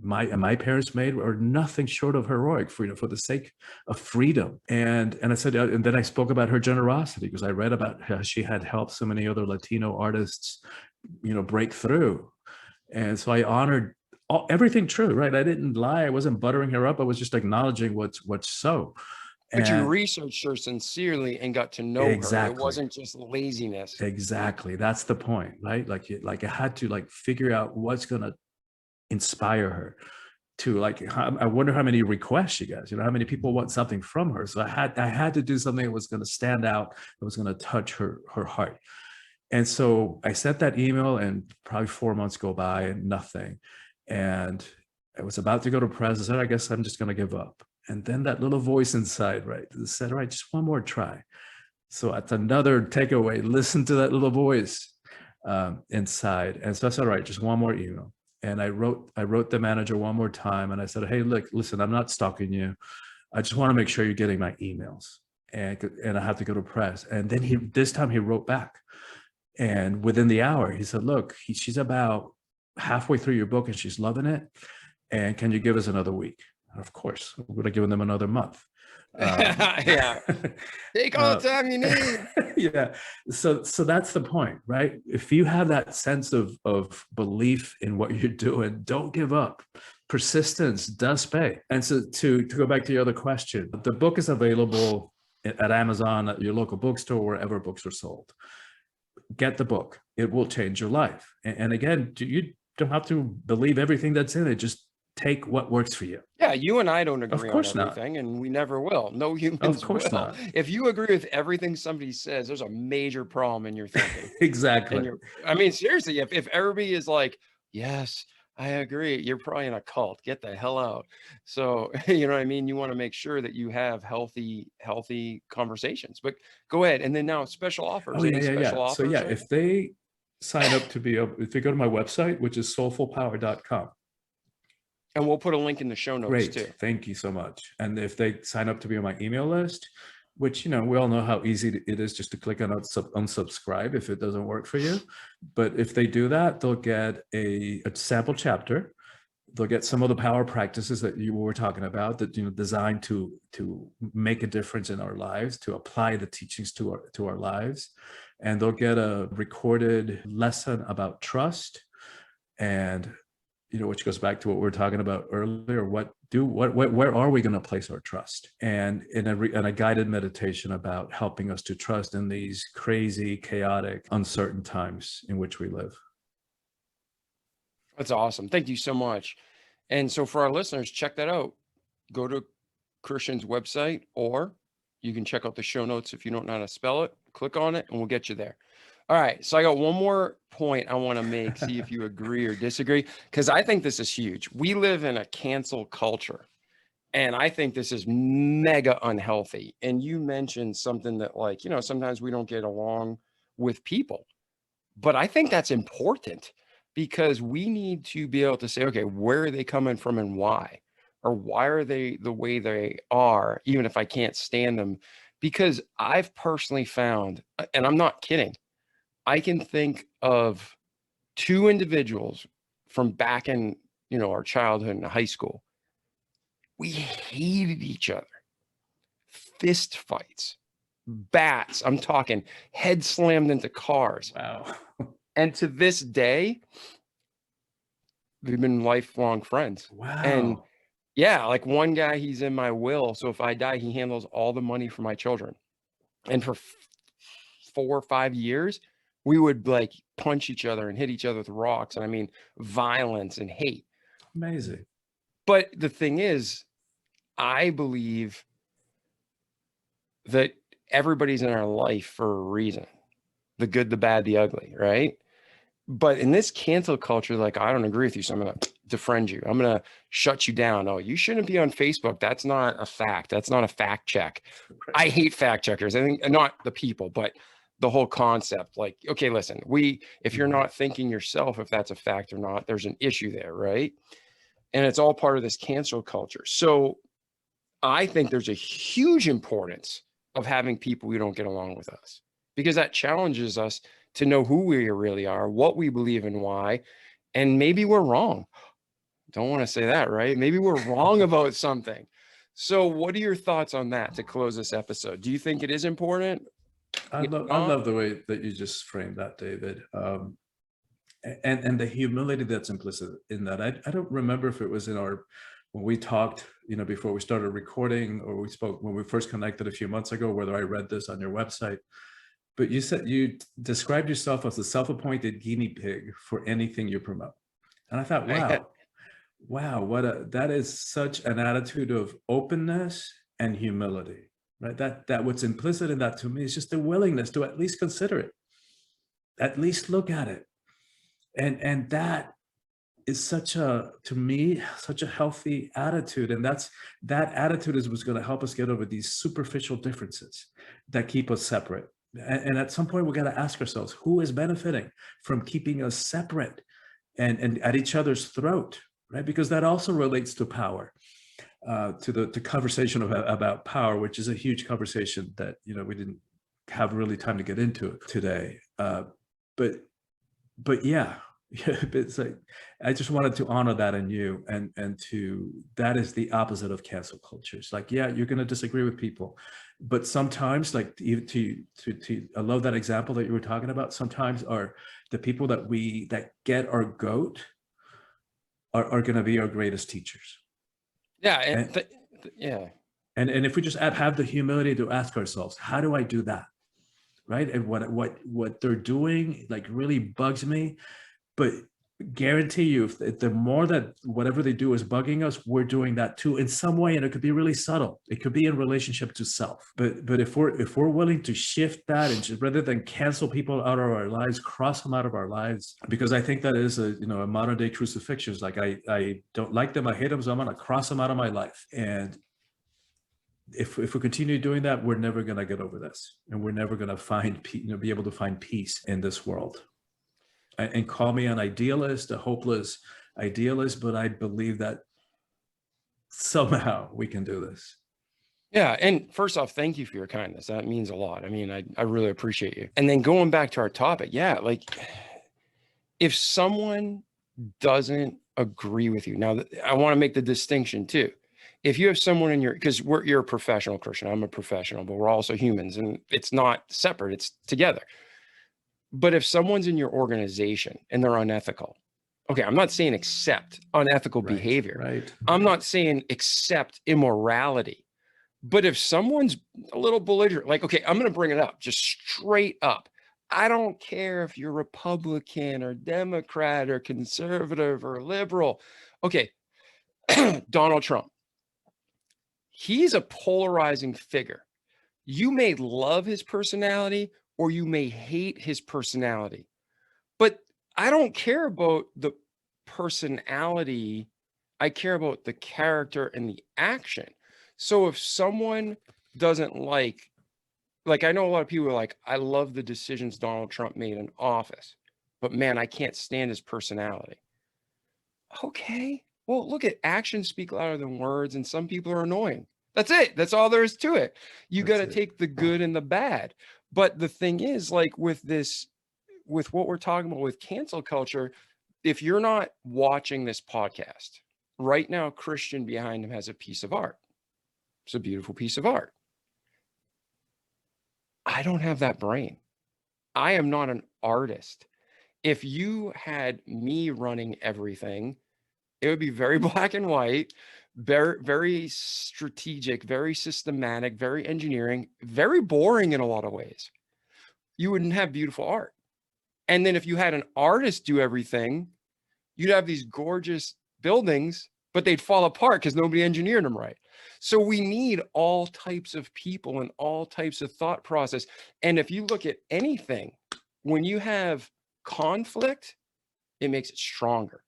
my parents made are nothing short of heroic for the sake of freedom. And I said, and then I spoke about her generosity, because I read about how she had helped so many other Latino artists, break through. And so I honored everything true, right? I didn't lie. I wasn't buttering her up. I was just acknowledging what's so. But you researched her sincerely and got to know her. It wasn't just laziness. Exactly. That's the point, right? Like I had to figure out what's going to inspire her to I wonder how many requests she gets, how many people want something from her. So I had to do something that was going to stand out, that was going to touch her heart. And so I sent that email, and probably 4 months go by and nothing. And I was about to go to press. I said, I guess I'm just going to give up. And then that little voice inside, right, said, all right, just one more try. So that's another takeaway. Listen to that little voice inside. And so I said, all right, just one more email. And I wrote the manager one more time. And I said, hey, look, listen, I'm not stalking you. I just want to make sure you're getting my emails. And I have to go to press. And then this time he wrote back. And within the hour, he said, look, she's about halfway through your book and she's loving it. And can you give us another week? And of course, we would have given them another month. Yeah. Take all the time you need. Yeah. So that's the point, right? If you have that sense of belief in what you're doing, don't give up. Persistence does pay. And so to go back to your other question, the book is available at Amazon, at your local bookstore, wherever books are sold. Get the book. It will change your life. And again, you don't have to believe everything that's in it. Just take what works for you. Yeah, you and I don't agree on not. everything, and we never will. No humans Of course will. not. If you agree with everything somebody says, there's a major problem in your thinking. Exactly. I mean, seriously, if everybody is like, yes, I agree, you're probably in a cult. Get the hell out. So, you know what I mean? You want to make sure that you have healthy conversations. But go ahead. And then now special offers. Oh, yeah. Offers, so yeah, right? if they sign up if they go to my website, which is soulfulpower.com. And we'll put a link in the show notes too. Thank you so much. And if they sign up to be on my email list, which, we all know how easy it is just to click on unsubscribe if it doesn't work for you. But if they do that, they'll get a sample chapter. They'll get some of the power practices that you were talking about that, designed to make a difference in our lives, to apply the teachings to our lives. And they'll get a recorded lesson about trust, and which goes back to what we were talking about earlier. Where are we going to place our trust? And in a guided meditation about helping us to trust in these crazy, chaotic, uncertain times in which we live. That's awesome. Thank you so much. And so for our listeners, check that out. Go to Christian's website, or you can check out the show notes if you don't know how to spell it. Click on it and we'll get you there. All right. So I got one more point I want to make, see if you agree or disagree, because I think this is huge. We live in a cancel culture, and I think this is mega unhealthy. And you mentioned something that, like, sometimes we don't get along with people, but I think that's important, because we need to be able to say, okay, where are they coming from and why? Or why are they the way they are, even if I can't stand them? Because I've personally found, and I'm not kidding, I can think of two individuals from back in, our childhood and high school. We hated each other. Fist fights, bats. I'm talking head slammed into cars. Wow. And to this day, we've been lifelong friends. Wow. And yeah, like one guy, he's in my will. So if I die, he handles all the money for my children. And for 4 or 5 years, we would like punch each other and hit each other with rocks. And I mean, violence and hate. Amazing. But the thing is, I believe that everybody's in our life for a reason. The good, the bad, the ugly, right? But in this cancel culture, like, I don't agree with you, so I'm going to defriend you. I'm going to shut you down. Oh, you shouldn't be on Facebook. That's not a fact. That's not a fact check. I hate fact checkers. I think not the people, but the whole concept. Like, okay, listen, if you're not thinking yourself, if that's a fact or not, there's an issue there, right? And it's all part of this cancel culture. So I think there's a huge importance of having people who don't get along with us, because that challenges us to know who we really are, what we believe and why. And maybe we're wrong. Don't want to say that, right? Maybe we're wrong about something. So what are your thoughts on that to close this episode? Do you think it is important? I love the way that you just framed that, David. And the humility that's implicit in that. I don't remember if it was when we talked, before we started recording, or we spoke when we first connected a few months ago, whether I read this on your website. But you said you described yourself as a self-appointed guinea pig for anything you promote. And I thought, wow, that is such an attitude of openness and humility, right? That what's implicit in that to me is just the willingness to at least consider it, at least look at it. And that is to me, such a healthy attitude. And that attitude is what's going to help us get over these superficial differences that keep us separate. And at some point, we got to ask ourselves, who is benefiting from keeping us separate and at each other's throat, right? Because that also relates to power, to the conversation about power, which is a huge conversation that, we didn't have really time to get into today. But yeah, it's like, I just wanted to honor that in you, and that is the opposite of cancel culture. It's like, yeah, you're going to disagree with people, but sometimes, like, I love that example that you were talking about. Sometimes the people that get our goat are going to be our greatest teachers. Yeah. And if we just have the humility to ask ourselves, how do I do that? Right. And what they're doing, like, really bugs me. But guarantee you, if the more that whatever they do is bugging us, we're doing that too in some way, and it could be really subtle. It could be in relationship to self. But if we're willing to shift that, and just, rather than cancel people out of our lives, cross them out of our lives, because I think that is a modern day crucifixion. Like, I don't like them, I hate them, so I'm going to cross them out of my life. And if we continue doing that, we're never going to get over this, and we're never going to be able to find peace in this world. And call me an idealist, a hopeless idealist, but I believe that somehow we can do this. Yeah. And first off, thank you for your kindness. That means a lot. I mean, I really appreciate you. And then going back to our topic, yeah, like, if someone doesn't agree with you, now I want to make the distinction too. If you have someone because you're a professional Christian, I'm a professional, but we're also humans, and it's not separate, it's together. But if someone's in your organization and they're unethical, okay, I'm not saying accept unethical behavior. Right. I'm not saying accept immorality. But if someone's a little belligerent, like, okay, I'm going to bring it up just straight up. I don't care if you're Republican or Democrat or conservative or liberal. Okay, Donald Trump. He's a polarizing figure. You may love his personality or you may hate his personality, but I don't care about the personality. I care about the character and the action. So if someone doesn't like I know a lot of people are like, I love the decisions Donald Trump made in office, but man, I can't stand his personality. Okay. Well, look at actions speak louder than words, and some people are annoying. That's it. That's all there is to it. You got to take the good and the bad. But the thing is, like with what we're talking about with cancel culture, if you're not watching this podcast right now, Christian behind him has a piece of art. It's a beautiful piece of art. I don't have that brain. I am not an artist. If you had me running everything, it would be very black and white, very, very strategic, very systematic, very engineering, very boring in a lot of ways. You wouldn't have beautiful art. And then if you had an artist do everything, you'd have these gorgeous buildings, but they'd fall apart because nobody engineered them right. So we need all types of people and all types of thought process. And if you look at anything, when you have conflict, it makes it stronger.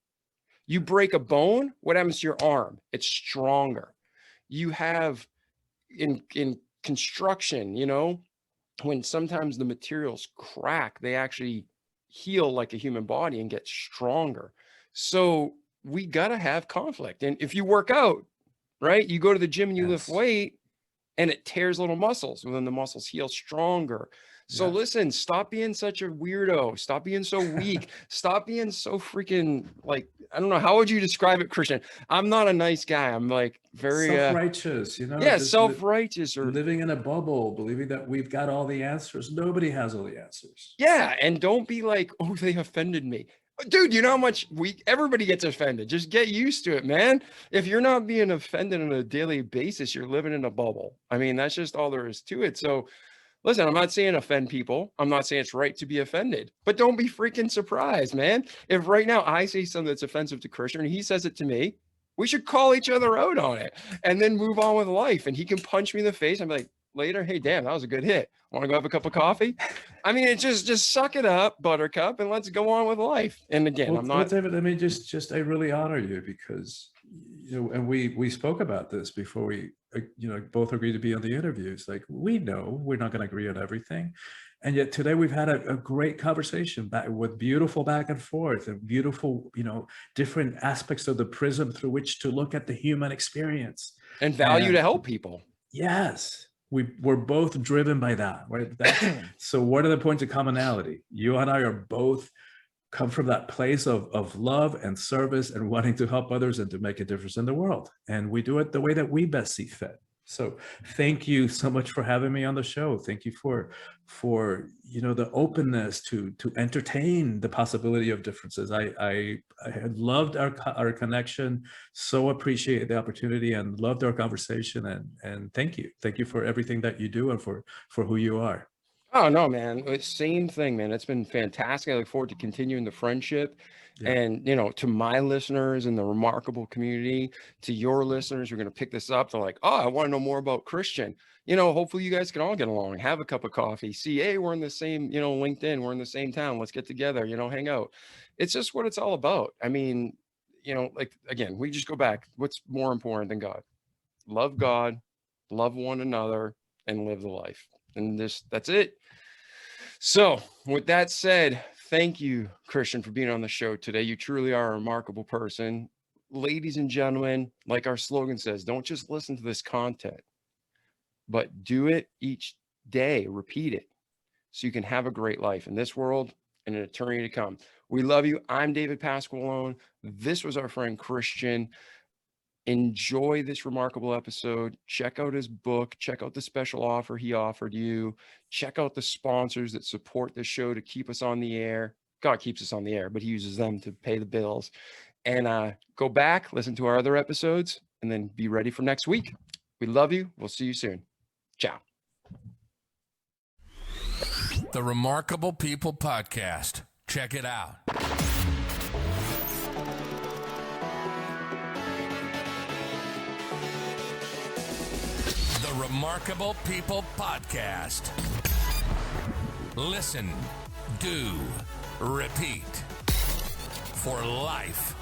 You break a bone, what happens to your arm? It's stronger. You have in construction, you know, when sometimes the materials crack, they actually heal like a human body and get stronger. So we got to have conflict. And if you work out, right, you go to the gym and you lift weight and it tears little muscles. Well, then the muscles heal stronger. So listen, stop being such a weirdo. Stop being so weak. Stop being so freaking like, I don't know. How would you describe it, Christian? I'm not a nice guy. I'm like very self-righteous, you know? Yeah, self-righteous or living in a bubble, believing that we've got all the answers. Nobody has all the answers. Yeah, and don't be like, oh, they offended me. Dude, you know how much everybody gets offended. Just get used to it, man. If you're not being offended on a daily basis, you're living in a bubble. I mean, that's just all there is to it. So listen, I'm not saying offend people. I'm not saying it's right to be offended, but don't be freaking surprised, man. If right now I say something that's offensive to Christian and he says it to me, we should call each other out on it and then move on with life. And he can punch me in the face and be like, later, hey, damn, that was a good hit. Want to go have a cup of coffee? I mean, it just suck it up, Buttercup, and let's go on with life. And again, well, I'm not. David, I mean, I really honor you because, you know, and we spoke about this before we, you know, both agreed to be on the interviews. Like, we know we're not going to agree on everything. And yet today we've had a great conversation with beautiful back and forth and beautiful, you know, different aspects of the prism through which to look at the human experience. And value to help people. Yes. We're both driven by that, right? So what are the points of commonality? You and I are both come from that place of love and service and wanting to help others and to make a difference in the world. And we do it the way that we best see fit. So thank you so much for having me on the show. Thank you for you know, the openness to entertain the possibility of differences. I had loved our connection, so appreciate the opportunity and loved our conversation, and thank you for everything that you do and for who you are. Oh no, man, same thing, man. It's been fantastic. I look forward to continuing the friendship. And, you know, to my listeners in the remarkable community, to your listeners, you're going to pick this up. They're like, oh, I want to know more about Christian. You know, hopefully you guys can all get along, have a cup of coffee, see, hey, we're in the same, you know, LinkedIn, we're in the same town. Let's get together, you know, hang out. It's just what it's all about. I mean, you know, like, again, we just go back. What's more important than God? Love God, love one another, and live the life. And that's it. So with that said, thank you, Christian, for being on the show today. You truly are a remarkable person. Ladies and gentlemen, like our slogan says, don't just listen to this content, but do it each day. Repeat it so you can have a great life in this world and an eternity to come. We love you. I'm David Pasqualone. This was our friend Christian. Enjoy this remarkable episode. Check out his book. Check out the special offer he offered you. Check out the sponsors that support the show to keep us on the air. God keeps us on the air, but he uses them to pay the bills. And go back, listen to our other episodes, and then be ready for next week. We love you. We'll see you soon. Ciao. The Remarkable People Podcast. Check it out. The Remarkable People Podcast. Listen, do, repeat. For life.